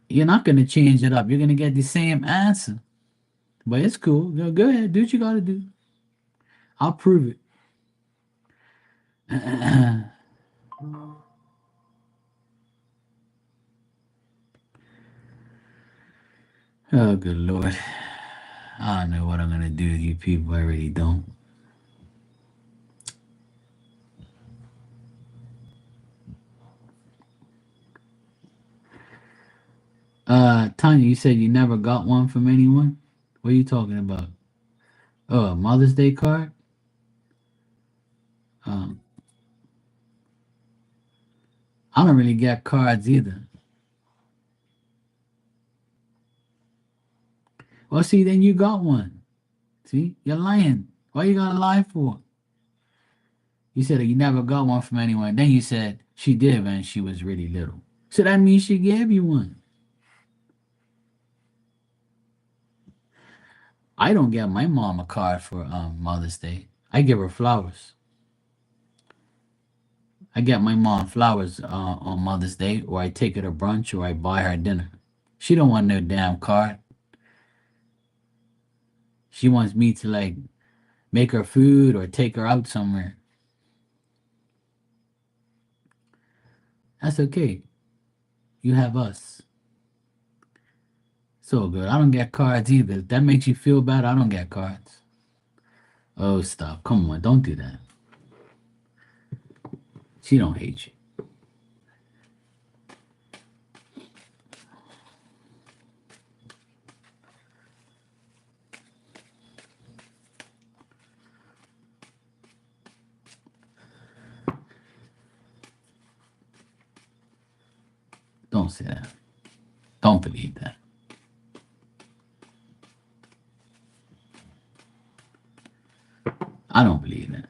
You're not going to change it up. You're going to get the same answer. But it's cool. Go ahead. Do what you got to do. I'll prove it. Oh, good Lord. I don't know what I'm going to do to you people. I really don't. Tanya, you said you never got one from anyone? What are you talking about? Oh, a Mother's Day card? Um, I don't really get cards either. Well, see, then you got one. See, you're lying. Why you gotta lie for? You said you never got one from anyone. Then you said she did when she was really little. So that means she gave you one. I don't get my mom a card for Mother's Day. I give her flowers. I get my mom flowers on Mother's Day, or I take her to brunch, or I buy her dinner. She don't want no damn card. She wants me to like make her food or take her out somewhere. That's okay. You have us. So good. I don't get cards either. If that makes you feel bad, I don't get cards. Oh, stop. Come on. Don't do that. She don't hate you. Don't say that. Don't believe that. I don't believe that.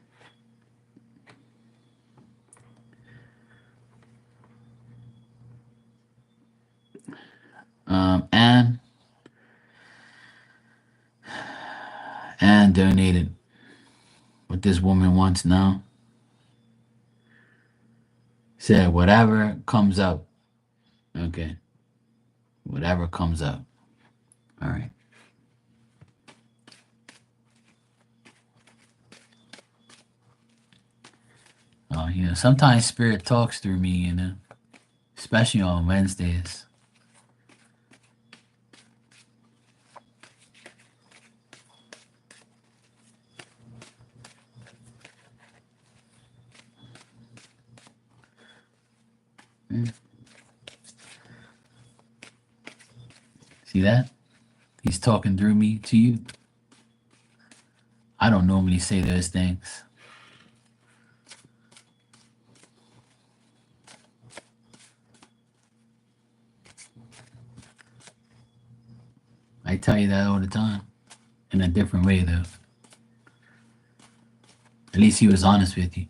And donated what this woman wants now. Said whatever comes out. Okay. Whatever comes out. All right. Oh, sometimes spirit talks through me, especially on Wednesdays. Mm. See that? He's talking through me to you. I don't normally say those things. I tell you that all the time. In a different way, though. At least he was honest with you.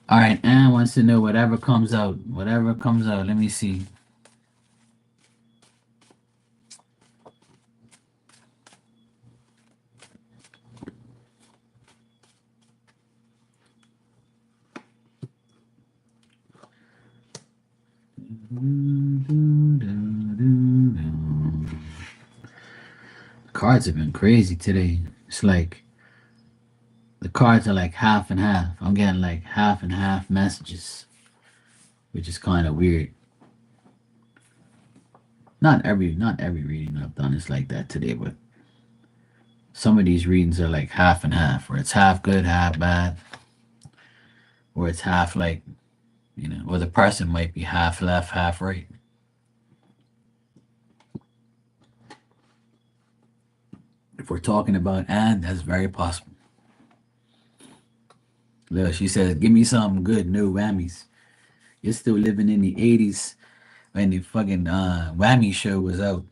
All right, Anne wants to know whatever comes out. Whatever comes out. Let me see. Cards have been crazy today. It's like the cards are like half and half. I'm getting like half and half messages, which is kind of weird. Not every reading I've done is like that today, but some of these readings are like half and half, where it's half good, half bad, or it's half like or the person might be half left, half right. If we're talking about Anne, that's very possible. Look, she says, "Give me something good, no whammies." You're still living in the '80s when the fucking whammy show was out.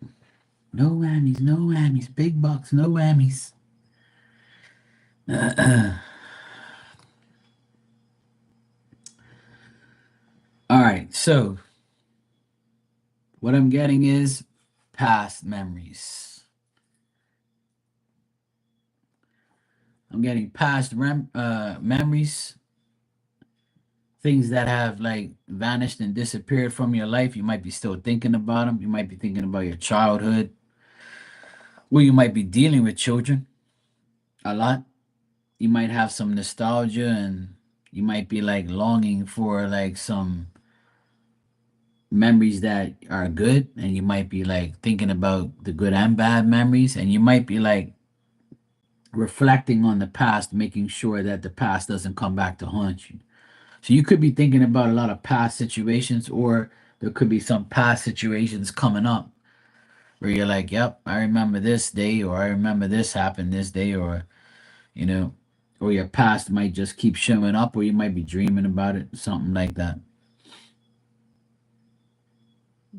No whammies, no whammies, big bucks, no whammies. All right, so what I'm getting is past memories. I'm getting past memories, things that have like vanished and disappeared from your life. You might be still thinking about them. You might be thinking about your childhood, or you might be dealing with children a lot. You might have some nostalgia, and you might be like longing for like some memories that are good, and you might be like thinking about the good and bad memories, and you might be like reflecting on the past, making sure that the past doesn't come back to haunt you. So you could be thinking about a lot of past situations, or there could be some past situations coming up where you're like, yep, I remember this day, or I remember this happened this day, or, you know, or your past might just keep showing up, or you might be dreaming about it, something like that.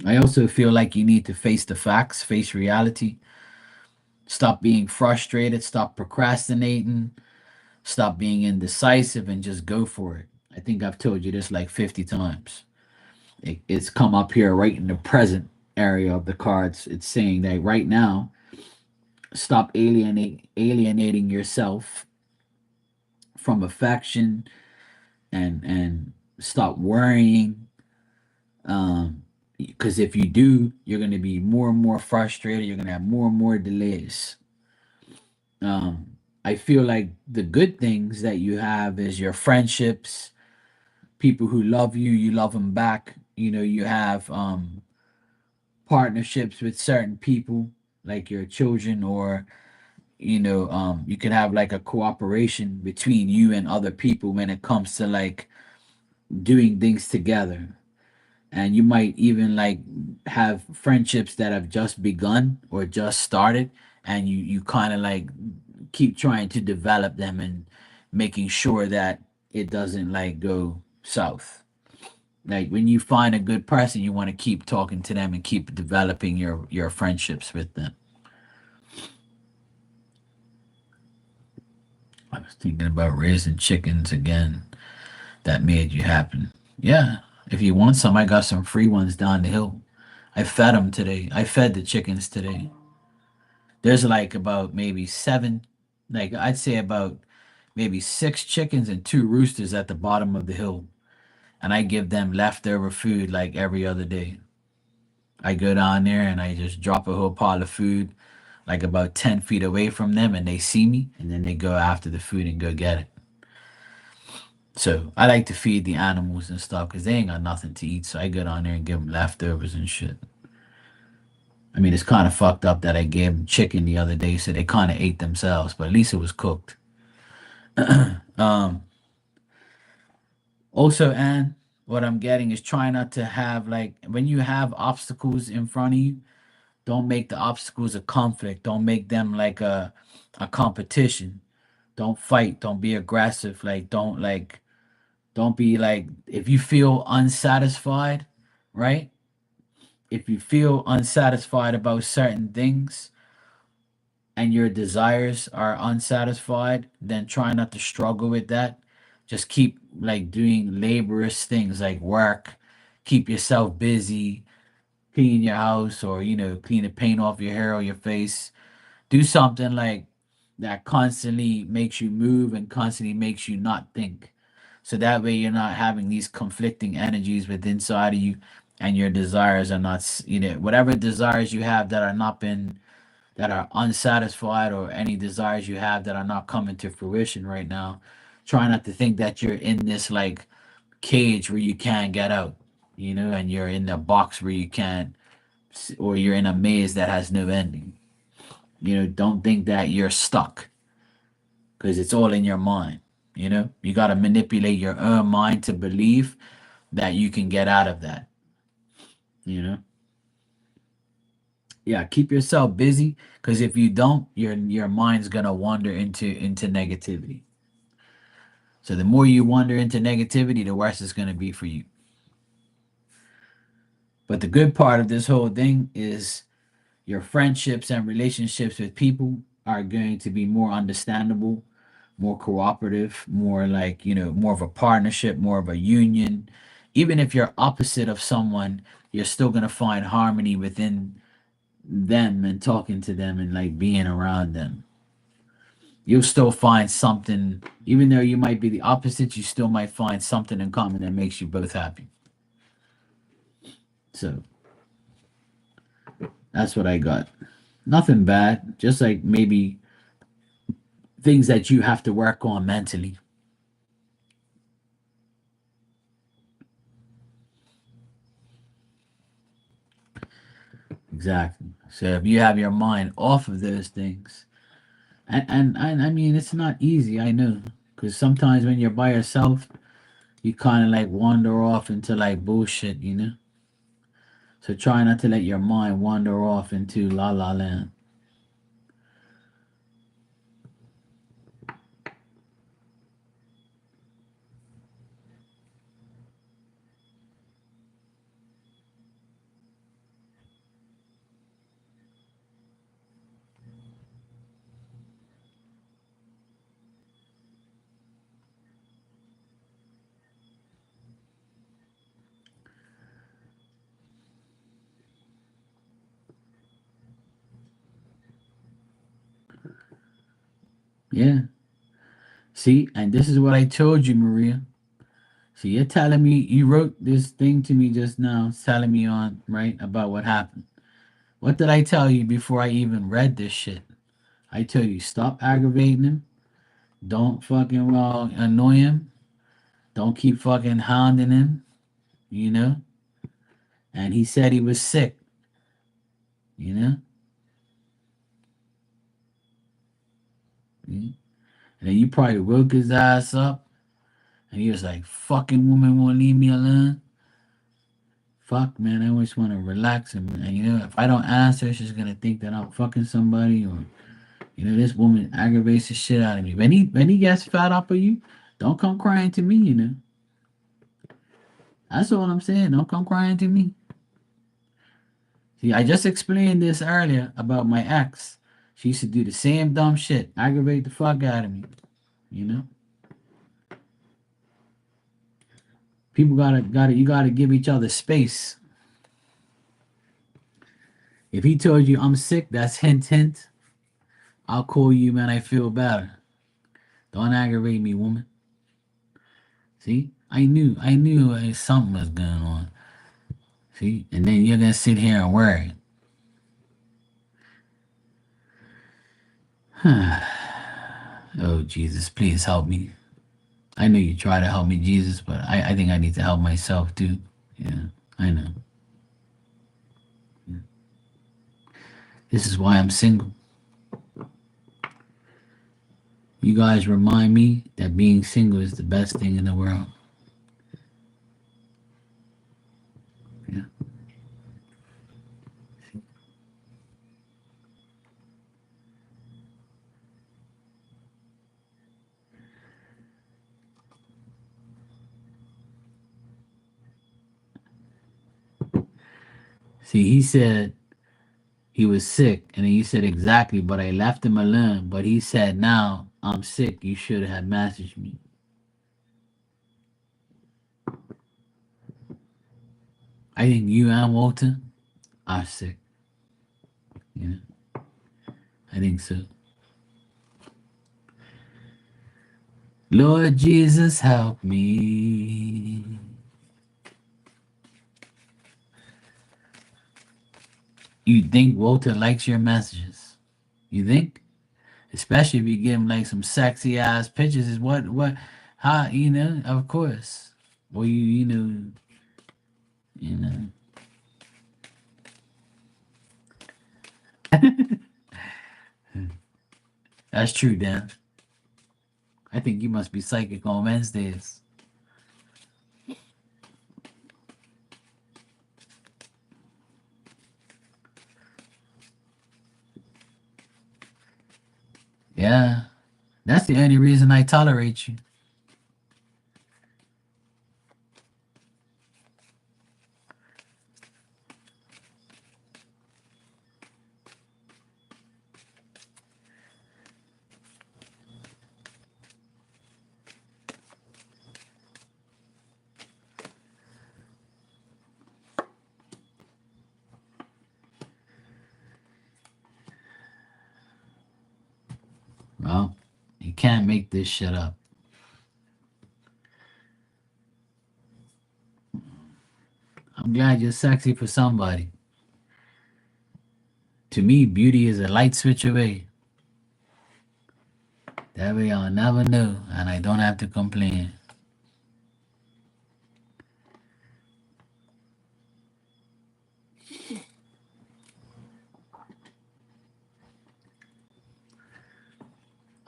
I also feel like you need to face the facts, face reality, stop being frustrated, stop procrastinating, stop being indecisive, and just go for it. I think I've told you this like 50 times. It's come up here right in the present area of the cards. It's saying that right now, stop alienating yourself from affection, and stop worrying. Because if you do, you're going to be more and more frustrated. You're going to have more and more delays. I feel like the good things that you have is your friendships, people who love you, you love them back. You know, you have partnerships with certain people, like your children, or you can have like a cooperation between you and other people when it comes to like doing things together. And you might even like have friendships that have just begun or just started, and you kind of like keep trying to develop them and making sure that it doesn't like go south. Like when you find a good person, you want to keep talking to them and keep developing your friendships with them. I was thinking about raising chickens again. That made you happen. Yeah, if you want some, I got some free ones down the hill. I fed them today. I fed the chickens today. There's like about maybe seven, like I'd say about maybe six chickens and two roosters at the bottom of the hill. And I give them leftover food like every other day. I go down there and I just drop a whole pile of food like about 10 feet away from them, and they see me, and then they go after the food and go get it. So I like to feed the animals and stuff because they ain't got nothing to eat. So I go down there and give them leftovers and shit. I mean, it's kind of fucked up that I gave them chicken the other day, so they kind of ate themselves, but at least it was cooked. um, Also, and what I'm getting is try not to have like when you have obstacles in front of you, don't make the obstacles a conflict. Don't make them like a competition. Don't fight. Don't be aggressive. Don't be like if you feel unsatisfied, right? If you feel unsatisfied about certain things and your desires are unsatisfied, then try not to struggle with that. Just keep like doing laborious things like work, keep yourself busy, clean your house, or clean the paint off your hair or your face. Do something like that constantly makes you move and constantly makes you not think. So that way you're not having these conflicting energies within inside of you, and your desires are not whatever desires you have that are not been that are unsatisfied, or any desires you have that are not coming to fruition right now. Try not to think that you're in this like cage where you can't get out, and you're in a box where you can't, or you're in a maze that has no ending. Don't think that you're stuck because it's all in your mind. You got to manipulate your own mind to believe that you can get out of that. You know, yeah. Keep yourself busy because if you don't, your mind's gonna wander into negativity. So the more you wander into negativity, the worse it's gonna be for you. But the good part of this whole thing is your friendships and relationships with people are going to be more understandable, more cooperative, more like, more of a partnership, more of a union. Even if you're opposite of someone, you're still going to find harmony within them and talking to them and like being around them. You'll still find something, even though you might be the opposite, you still might find something in common that makes you both happy. So that's what I got. Nothing bad, just like maybe things that you have to work on mentally. Exactly. So if you have your mind off of those things, and I mean it's not easy, I know, because sometimes when you're by yourself, you kind of like wander off into like bullshit. So try not to let your mind wander off into la la land. Yeah. See, and this is what I told you, Maria. See, you're telling me you wrote this thing to me just now, telling me on right about what happened. What did I tell you before I even read this shit? I tell you stop aggravating him. Don't fucking annoy him. Don't keep fucking hounding him. You know. And he said he was sick. You know. Mm. And then you probably woke his ass up, and he was like, "Fucking woman won't leave me alone." Fuck, man, I always want to relax and you know, if I don't answer, she's gonna think that I'm fucking somebody or you know, this woman aggravates the shit out of me. When he gets fed up of you, don't come crying to me, you know. That's all I'm saying. Don't come crying to me. See, I just explained this earlier about my ex. She used to do the same dumb shit, aggravate the fuck out of me. You know? People you gotta give each other space. If he told you I'm sick, that's hint hint. I'll call you, man, I feel better. Don't aggravate me, woman. See? I knew something was going on. See? And then you're gonna sit here and worry. Oh, Jesus, please help me. I know you try to help me, Jesus, but I think I need to help myself too. Yeah, I know. This is why I'm single. You guys remind me that being single is the best thing in the world. Yeah. See, he said he was sick, and then you said exactly, but I left him alone. But he said, now I'm sick. You should have messaged me. I think you and Walter are sick. You know, I think so. Lord Jesus, help me. You think Walter likes your messages? You think? Especially if you give him like some sexy ass pictures, is what how you know, of course. Or you know. That's true, Dan. I think you must be psychic on Wednesdays. Yeah. That's the only reason I tolerate you. Well, you can't make this shit up. I'm glad you're sexy for somebody. To me, beauty is a light switch away. That way I'll never know and I don't have to complain.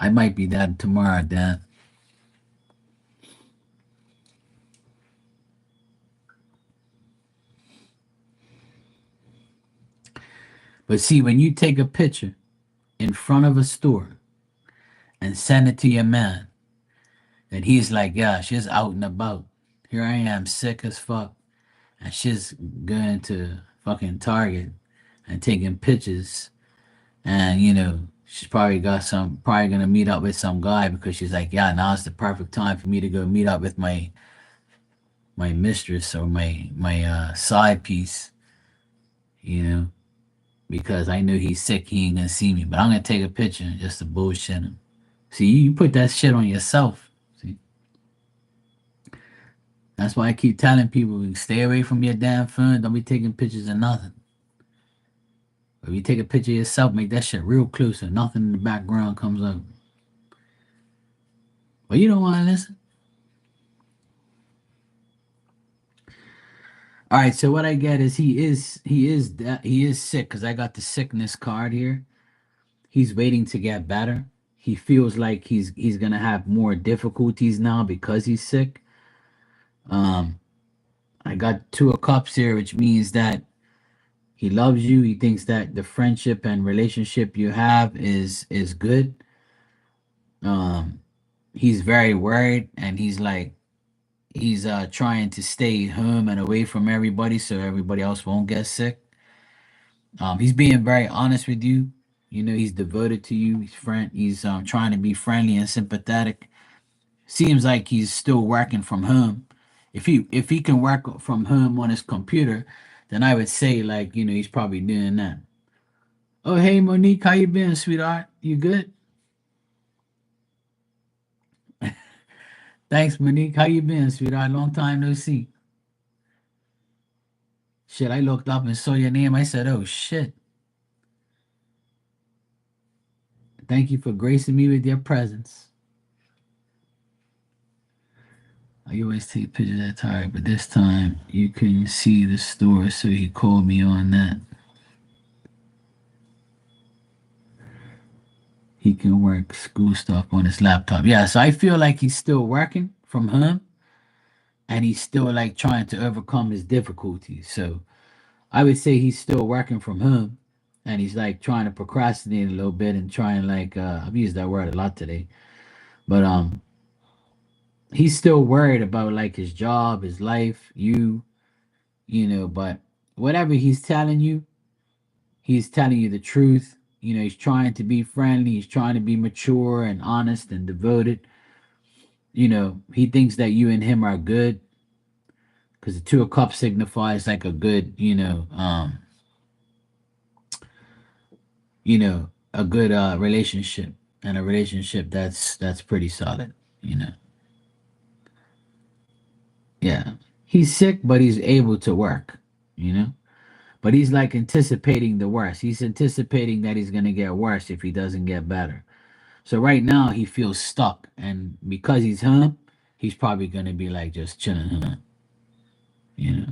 I might be that tomorrow, Dan. But see, when you take a picture in front of a store and send it to your man, and he's like, yeah, she's out and about. Here I am, sick as fuck. And she's going to fucking Target and taking pictures. And, she's probably gonna meet up with some guy because she's like, yeah, now's the perfect time for me to go meet up with my mistress or my side piece, you know, because I know he's sick, he ain't gonna see me. But I'm gonna take a picture just to bullshit him. See, you put that shit on yourself. See, that's why I keep telling people stay away from your damn phone. Don't be taking pictures of nothing. If you take a picture of yourself, make that shit real close so nothing in the background comes up. But you don't want to listen. All right, so what I get is he is sick because I got the sickness card here. He's waiting to get better. He feels like he's gonna have more difficulties now because he's sick. Um, I got two of cups here, which means that he loves you. He thinks that the friendship and relationship you have is good. Um, he's very worried, and he's trying to stay home and away from everybody so everybody else won't get sick. He's being very honest with you. He's devoted to you. He's trying to be friendly and sympathetic. Seems like he's still working from home. If he can work from home on his computer, then I would say like he's probably doing that. Oh hey Monique, how you been, sweetheart? You good? Thanks, Monique. How you been, sweetheart? Long time no see. Shit, I looked up and saw your name. I said, oh shit. Thank you for gracing me with your presence. I always take pictures at Target, but this time you couldn't see the store, so he called me on that. He can work school stuff on his laptop. Yeah, so I feel like he's still working from home and he's still like trying to overcome his difficulties. So I would say he's still working from home and he's like trying to procrastinate a little bit and trying like I've used that word a lot today. But he's still worried about like his job, his life, but whatever he's telling you the truth. He's trying to be friendly, he's trying to be mature and honest and devoted. He thinks that you and him are good because the two of cups signifies like a good, a good relationship and a relationship that's pretty solid, you know. Yeah. He's sick, but he's able to work, you know. But he's like anticipating the worst. He's anticipating that he's gonna get worse if he doesn't get better. So right now he feels stuck, and because he's home, he's probably gonna be like just chilling home, you know.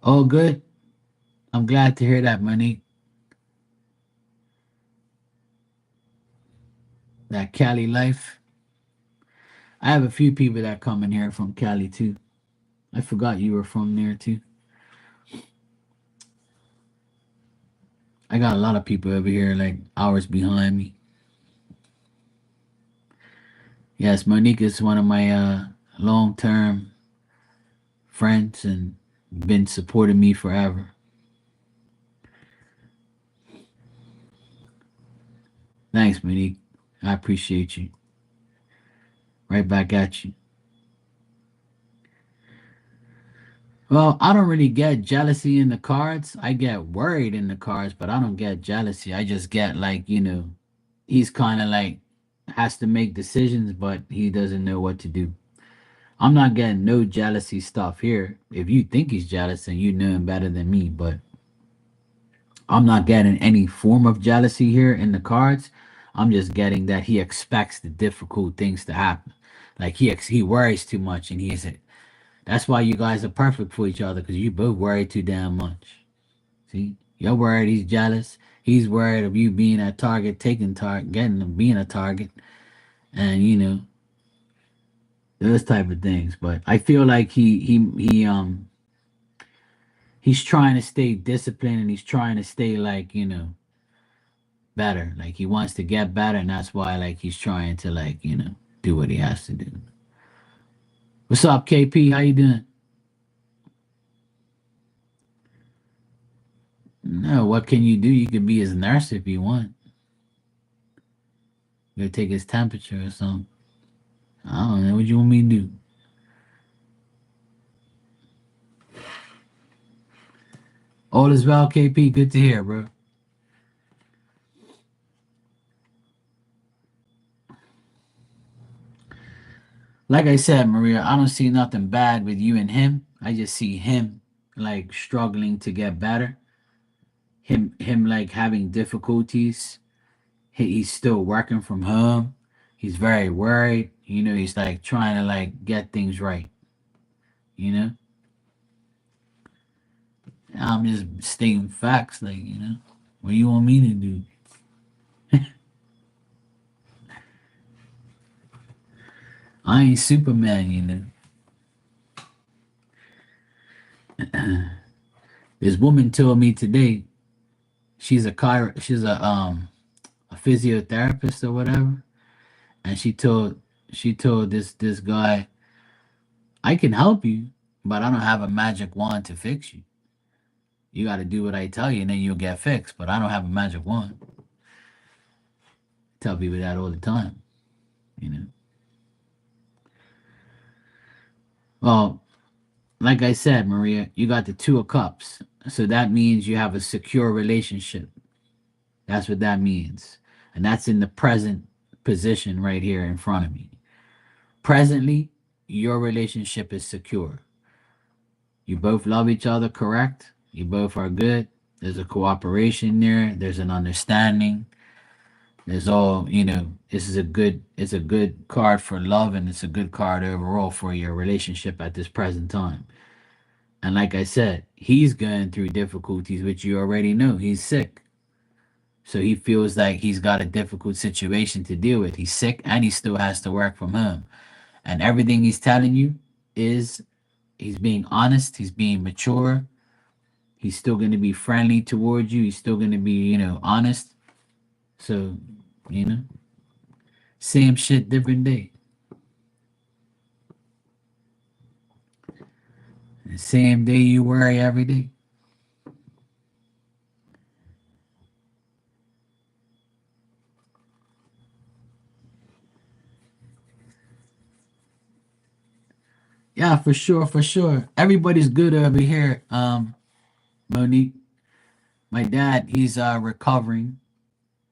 Oh, good. I'm glad to hear that, Monique. That Cali life. I have a few people that come in here from Cali too. I forgot you were from there too. I got a lot of people over here like hours behind me. Yes, Monique is one of my long term friends and been supporting me forever. Thanks, Monique. I appreciate you. Right back at you. Well, I don't really get jealousy in the cards. I get worried in the cards, but I don't get jealousy. I just get like, he's kind of like has to make decisions, but he doesn't know what to do. I'm not getting no jealousy stuff here. If you think he's jealous, then you know him better than me, but I'm not getting any form of jealousy here in the cards. I'm just getting that he expects the difficult things to happen. Like he worries too much, and he's that's why you guys are perfect for each other because you both worry too damn much. See, you're worried he's jealous. He's worried of you being a target, taking target, getting being a target, and those type of things. But I feel like he's trying to stay disciplined, and he's trying to stay like better. Like he wants to get better, and that's why like he's trying to like do what he has to do. What's up, KP? How you doing? No, what can you do? You can be his nurse if you want. Go take his temperature or something. I don't know what you want me to do. All is well, KP. Good to hear, bro. Like I said, Maria, I don't see nothing bad with you and him. I just see him like struggling to get better. Him like having difficulties. He's still working from home. He's very worried. He's like trying to like get things right. You know, I'm just stating facts. Like what do you want me to do? I ain't Superman. This woman told me today she's a physiotherapist or whatever, and she told this guy, I can help you, but I don't have a magic wand to fix you. You got to do what I tell you, and then you'll get fixed. But I don't have a magic wand. Tell people that all the time. You know. Well, like I said, Maria, you got the Two of Cups, so that means you have a secure relationship. That's what that means, and that's in the present position right here in front of me. Presently, your relationship is secure. You both love each other, correct? You both are good. There's a cooperation there. There's an understanding. There's all This is a good card for love, and it's a good card overall for your relationship at this present time. And like I said, he's going through difficulties, which you already know. He's sick, so he feels like he's got a difficult situation to deal with. He's sick, and he still has to work from home. And everything he's telling you is he's being honest. He's being mature. He's still going to be friendly towards you. He's still going to be, honest. So, you know, same shit, different day. The same day you worry every day. Yeah, for sure, for sure. Everybody's good over here. Monique, my dad, he's recovering.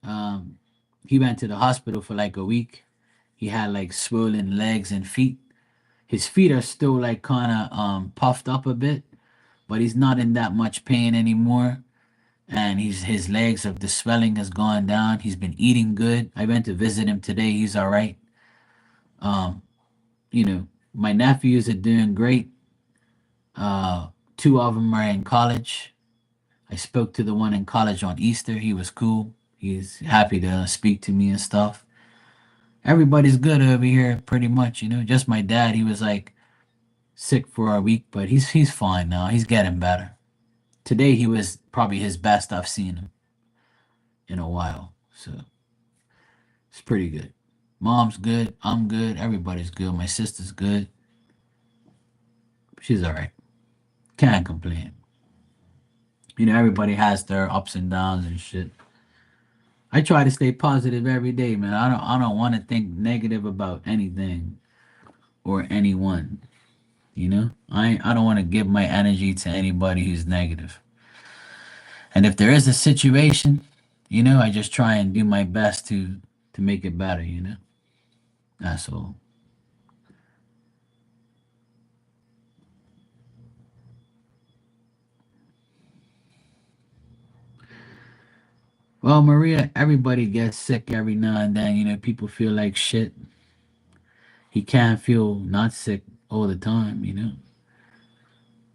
Um, he went to the hospital for like a week. He had like swollen legs and feet. His feet are still like kind of puffed up a bit, but he's not in that much pain anymore. And his legs of the swelling has gone down. He's been eating good. I went to visit him today. He's all right. Um, my nephews are doing great. Two of them are in college. I spoke to the one in college on Easter. He was cool. He's happy to speak to me and stuff. Everybody's good over here, pretty much. Just my dad. He was like sick for a week, but he's fine now. He's getting better. Today he was probably his best I've seen him in a while. So it's pretty good. Mom's good. I'm good. Everybody's good. My sister's good. She's all right. Can't complain. Everybody has their ups and downs and shit. I try to stay positive every day, man. I don't want to think negative about anything or anyone. I don't want to give my energy to anybody who's negative. And if there is a situation, I just try and do my best to make it better. That's all. Well, Maria, everybody gets sick every now and then. People feel like shit. He can't feel not sick all the time.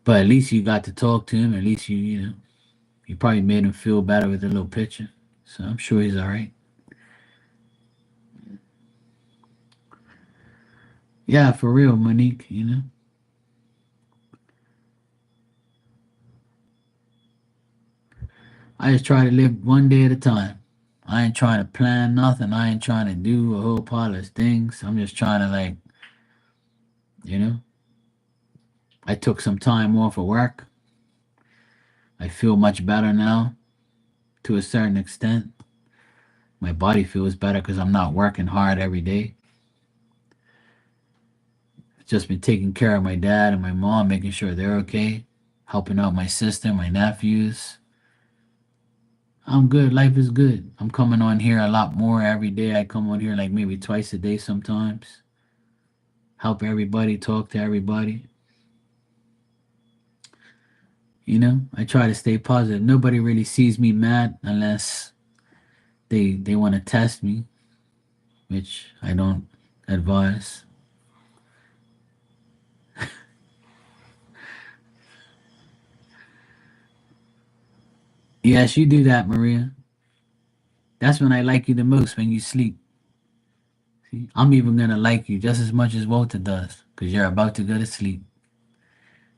But at least you got to talk to him. At least you probably made him feel better with a little picture. So I'm sure he's all right. Yeah, for real, Monique, you know. I just try to live one day at a time. I ain't trying to plan nothing. I ain't trying to do a whole pile of things. I'm just trying to like, you know, I took some time off of work. I feel much better now to a certain extent. My body feels better because I'm not working hard every day. Just been taking care of my dad and my mom, making sure they're okay, helping out my sister, my nephews. I'm good. Life is good. I'm coming on here a lot more every day. I come on here like maybe twice a day sometimes. Help everybody, talk to everybody. I try to stay positive. Nobody really sees me mad unless they want to test me, which I don't advise. Yes, you do that, Maria. That's when I like you the most, when you sleep. See, I'm even gonna like you just as much as Walter does, because you're about to go to sleep.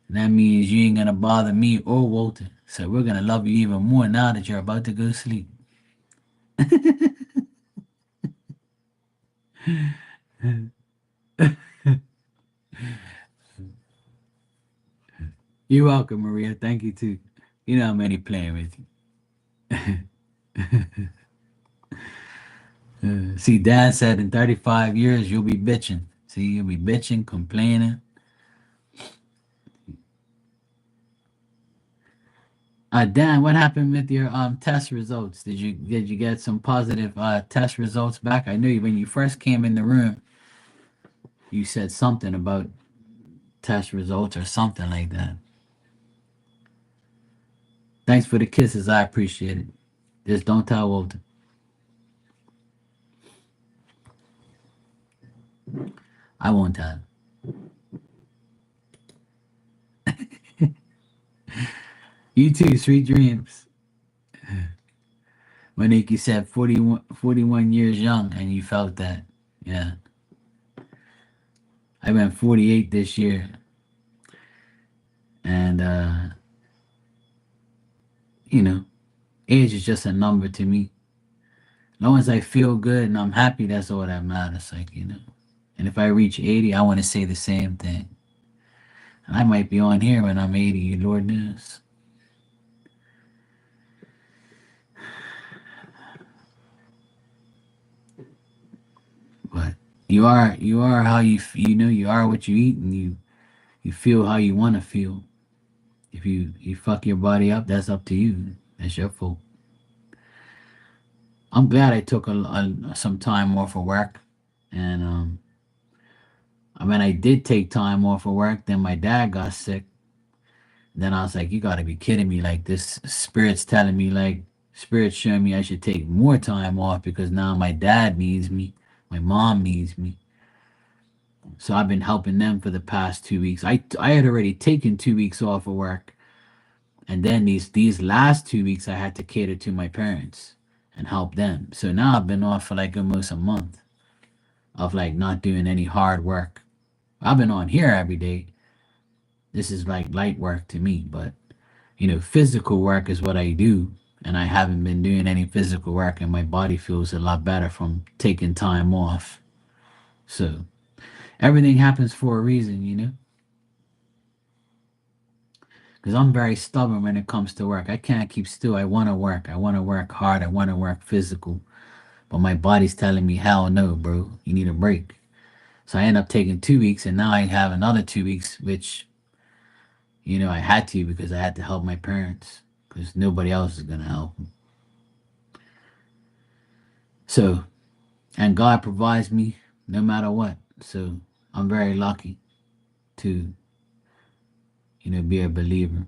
And that means you ain't gonna bother me or Walter. So we're gonna love you even more now that you're about to go to sleep. You're welcome, Maria. Thank you too. You know I'm only playing with you. See, Dad said in 35 years you'll be bitching. See, you'll be bitching, complaining. Dan, what happened with your test results? Did you get some positive test results back? I knew when you first came in the room, you said something about test results or something like that. Thanks for the kisses. I appreciate it. Just don't tell Walter. I won't tell him. You too. Sweet dreams. Monique, you said 41 years young, and you felt that. Yeah. I went 48 this year, and you know, age is just a number to me. As long as I feel good and I'm happy, that's all that matters. Like. And if I reach 80, I want to say the same thing. And I might be on here when I'm 80, Lord knows. But you are how you are what you eat, and you feel how you want to feel. If you fuck your body up, that's up to you. That's your fault. I'm glad I took some time off of work, and I mean I did take time off of work. Then my dad got sick. Then I was like, you got to be kidding me! Like this spirit's telling me, like spirit's showing me I should take more time off because now my dad needs me, my mom needs me. So I've been helping them for the past 2 weeks. I had already taken 2 weeks off of work, and then these last 2 weeks I had to cater to my parents and help them. So now I've been off for like almost a month of like not doing any hard work. I've been on here every day. This is like light work to me, but physical work is what I do, and I haven't been doing any physical work, and my body feels a lot better from taking time off. So everything happens for a reason. Because I'm very stubborn when it comes to work. I can't keep still. I want to work. I want to work hard. I want to work physical. But my body's telling me, hell no, bro. You need a break. So I end up taking 2 weeks, and now I have another 2 weeks, which, I had to because I had to help my parents because nobody else is going to help them. So, and God provides me no matter what. So I'm very lucky to, be a believer.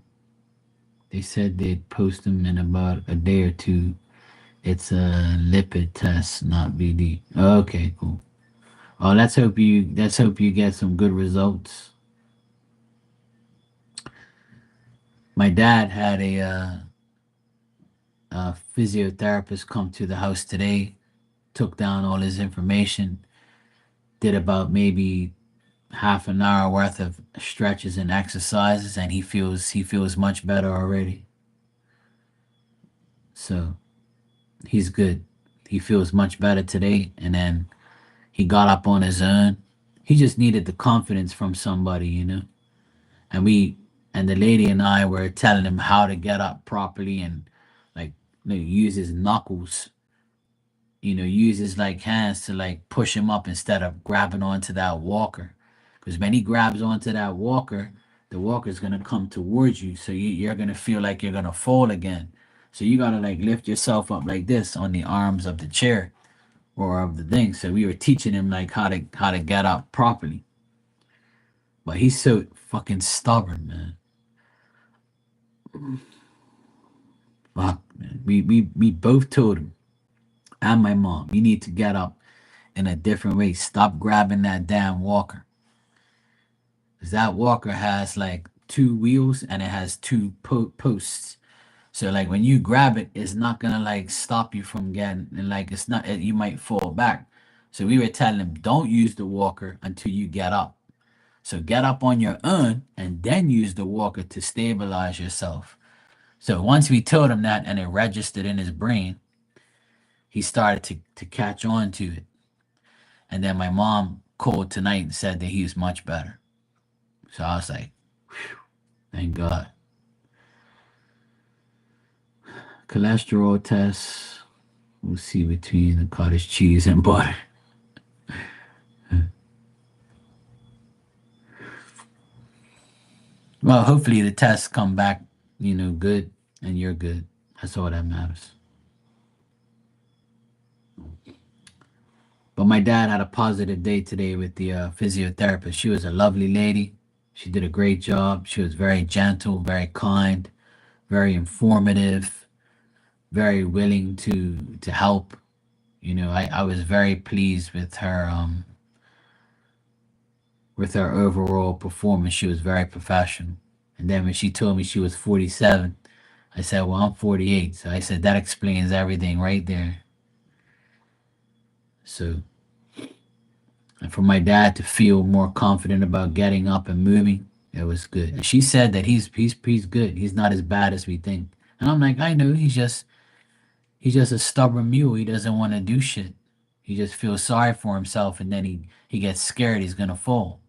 They said they'd post them in about a day or two. It's a lipid test, not BD. Okay, cool. Oh, let's hope you get some good results. My dad had a physiotherapist come to the house today, took down all his information, did about maybe half an hour worth of stretches and exercises, and he feels much better already. So he's good. He feels much better today, and then he got up on his own. He just needed the confidence from somebody, And the lady and I were telling him how to get up properly and like use his knuckles, use his like hands to like push him up instead of grabbing onto that walker. Because when he grabs onto that walker, the walker's gonna come towards you, so you're gonna feel like you're gonna fall again. So you gotta like lift yourself up like this on the arms of the chair or of the thing. So we were teaching him like how to get up properly. But he's so fucking stubborn, man. Fuck, man. We both told him and my mom, you need to get up in a different way. Stop grabbing that damn walker. Because that walker has like two wheels and it has two posts. So like when you grab it, it's not gonna like stop you from getting and like it's not you might fall back. So we were telling him don't use the walker until you get up. So get up on your own and then use the walker to stabilize yourself. So once we told him that and it registered in his brain, he started to catch on to it. And then my mom called tonight and said that he was much better. So I was like, thank God. Cholesterol tests. We'll see between the cottage cheese and butter. Well, hopefully the tests come back, good and you're good. That's all that matters. But my dad had a positive day today with the physiotherapist. She was a lovely lady. She did a great job. She was very gentle, very kind, very informative, very willing to help. I was very pleased with her overall performance. She was very professional. And then when she told me she was 47, I said, "Well, I'm 48." So I said that explains everything right there. So, and for my dad to feel more confident about getting up and moving, it was good. And she said that he's good. He's not as bad as we think. And I'm like, I know he's just a stubborn mule. He doesn't want to do shit. He just feels sorry for himself, and then he gets scared he's gonna fall.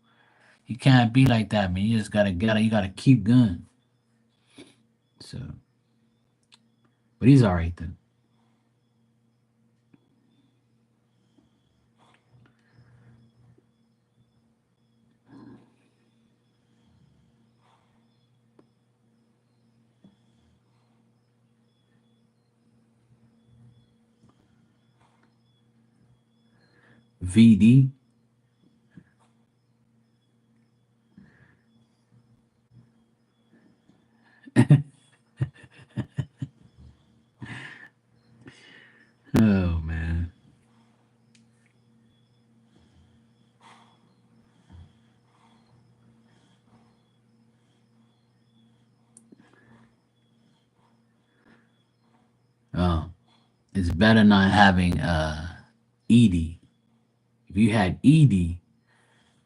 You can't be like that, man. You just you gotta keep going. So, but he's all right though. VD. Oh man. Oh, it's better not having ED. If you had ED,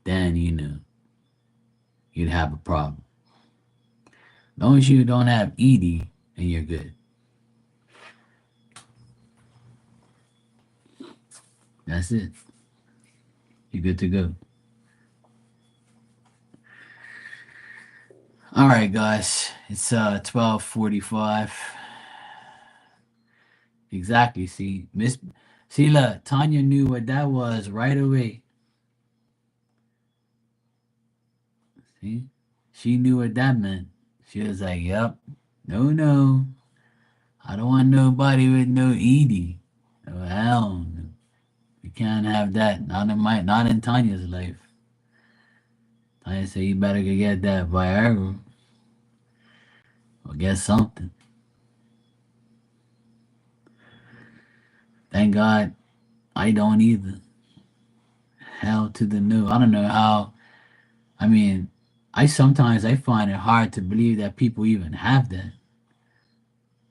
then you'd have a problem. As long as you don't have ED, then you're good. That's it. You're good to go. All right, guys. It's 12:45. Exactly. See, Miss look, Tanya knew what that was right away. See? She knew what that meant. She was like, "Yep. No, no. I don't want nobody with no ED. Oh, hell no. You can't have that. Not in Tanya's life." Tanya said, "You better go get that Viagra or get something." Thank God I don't either. Hell to the no. I don't know how. I mean, I find it hard to believe that people even have that.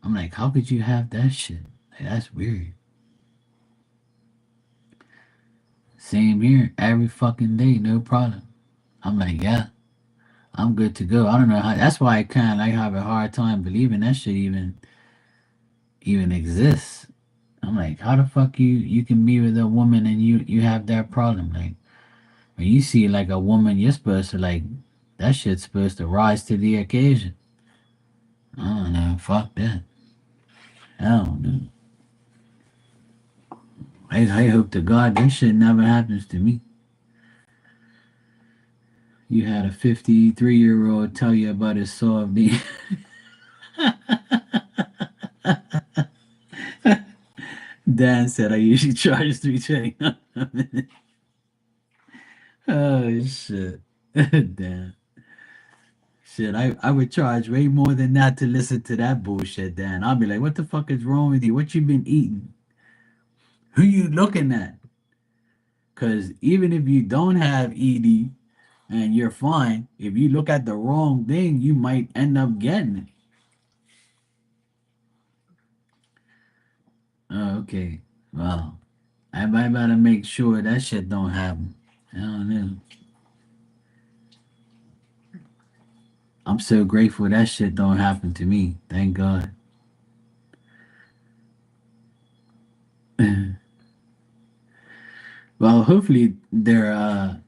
I'm like, how could you have that shit? Like, that's weird. Same here, every fucking day, no problem. I'm like, yeah, I'm good to go. I don't know how. That's why I kind of like have a hard time believing that shit even exists. I'm like, how the fuck you can be with a woman and you have that problem? Like when you see like a woman, you're supposed to like that shit's supposed to rise to the occasion. I don't know. Fuck that. I don't know. I hope to God this shit never happens to me. You had a 53-year-old tell you about his soft D. Dan said I usually charge 329. Oh shit. Dan. Shit, I would charge way more than that to listen to that bullshit, Dan. I'll be like, what the fuck is wrong with you? What you been eating? Who you looking at? Cause even if you don't have ED and you're fine, if you look at the wrong thing, you might end up getting it. Oh, okay. Well, I better make sure that shit don't happen. I don't know. I'm so grateful that shit don't happen to me. Thank God. Well, hopefully their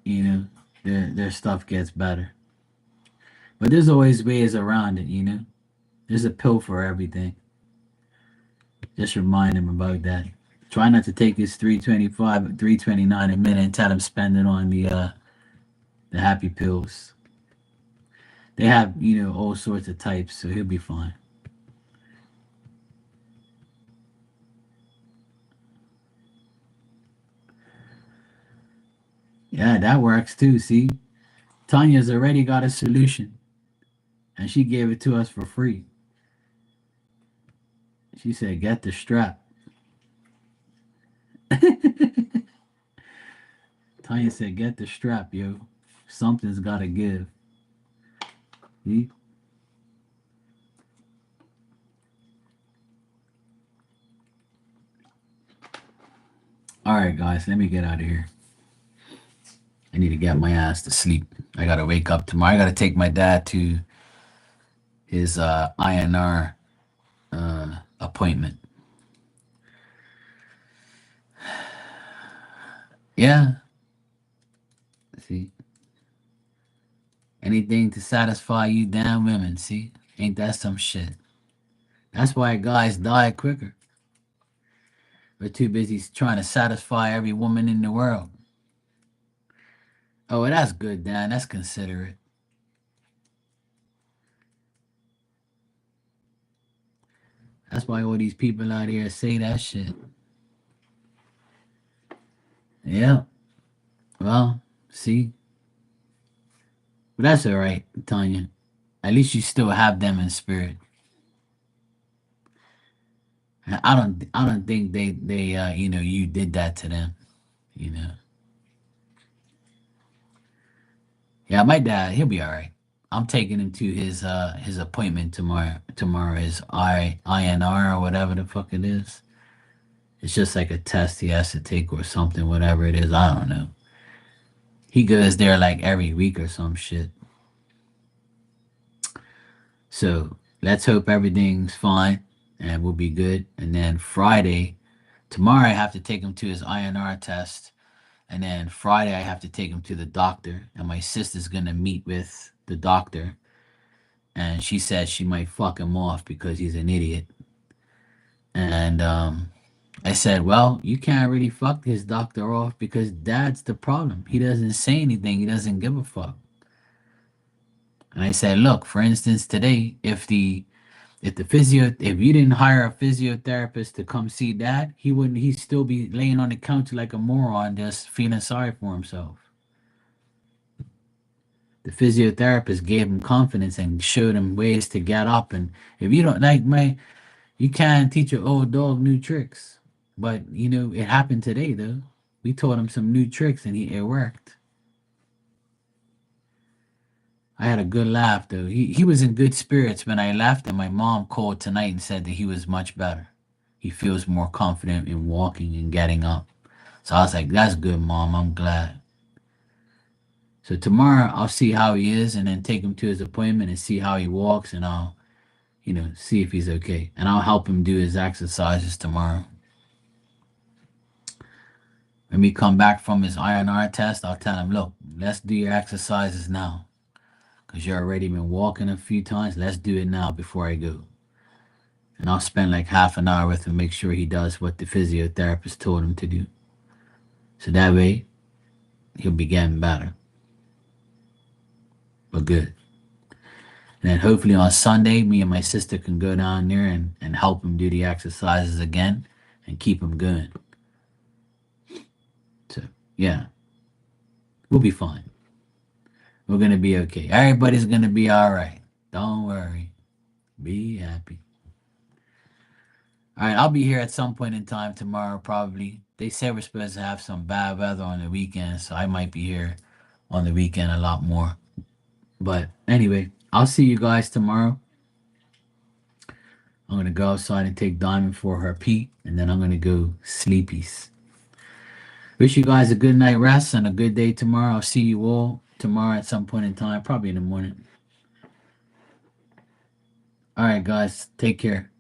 stuff gets better. But there's always ways around it. There's a pill for everything. Just remind him about that. Try not to take his 325, 329 a minute and tell him spend it on the happy pills. They have all sorts of types, so he'll be fine. Yeah, that works too. See, Tanya's already got a solution, and she gave it to us for free. She said, "Get the strap." Tanya said, "Get the strap, yo. Something's gotta give." See? All right, guys, let me get out of here. I need to get my ass to sleep. I gotta wake up tomorrow. I gotta take my dad to his INR appointment. Yeah, see, anything to satisfy you damn women. See, ain't that some shit? That's why guys die quicker. We're too busy trying to satisfy every woman in the world. Oh, well, that's good, Dan. That's considerate. That's why all these people out here say that shit. Yeah. Well, see, but that's all right, Tanya. At least you still have them in spirit. I don't think they you did that to them. You know. Yeah, my dad, he'll be all right. I'm taking him to his appointment tomorrow. Tomorrow is INR or whatever the fuck it is. It's just like a test he has to take or something, whatever it is. I don't know. He goes there like every week or some shit. So let's hope everything's fine and we'll be good. And then Friday, tomorrow I have to take him to his INR test. And then Friday I have to take him to the doctor. And my sister's gonna meet with the doctor. And she said she might fuck him off because he's an idiot. And I said, well, you can't really fuck his doctor off because that's the problem. He doesn't say anything. He doesn't give a fuck. And I said, look, for instance, today, if you didn't hire a physiotherapist to come see dad, he'd still be laying on the counter like a moron, just feeling sorry for himself. The physiotherapist gave him confidence and showed him ways to get up. And if you don't like my, you can't teach an old dog new tricks. But it happened today though. We taught him some new tricks and it worked. I had a good laugh though. He was in good spirits when I left, and my mom called tonight and said that he was much better. He feels more confident in walking and getting up. So I was like, "That's good, mom. I'm glad." So tomorrow I'll see how he is and then take him to his appointment and see how he walks, and I'll, see if he's okay. And I'll help him do his exercises tomorrow. When we come back from his INR test, I'll tell him, look, let's do your exercises now. Because you've already been walking a few times. Let's do it now before I go. And I'll spend like half an hour with him, make sure he does what the physiotherapist told him to do. So that way, he'll be getting better. But good. And then hopefully on Sunday, me and my sister can go down there and help him do the exercises again and keep him going. So, yeah, we'll be fine. We're going to be okay. Everybody's going to be all right. Don't worry. Be happy. All right, I'll be here at some point in time tomorrow, probably. They said we're supposed to have some bad weather on the weekend, so I might be here on the weekend a lot more. But anyway, I'll see you guys tomorrow. I'm going to go outside and take Diamond for her pee, and then I'm going to go sleepies. Wish you guys a good night rest and a good day tomorrow. I'll see you all tomorrow at some point in time, probably in the morning. All right, guys, take care.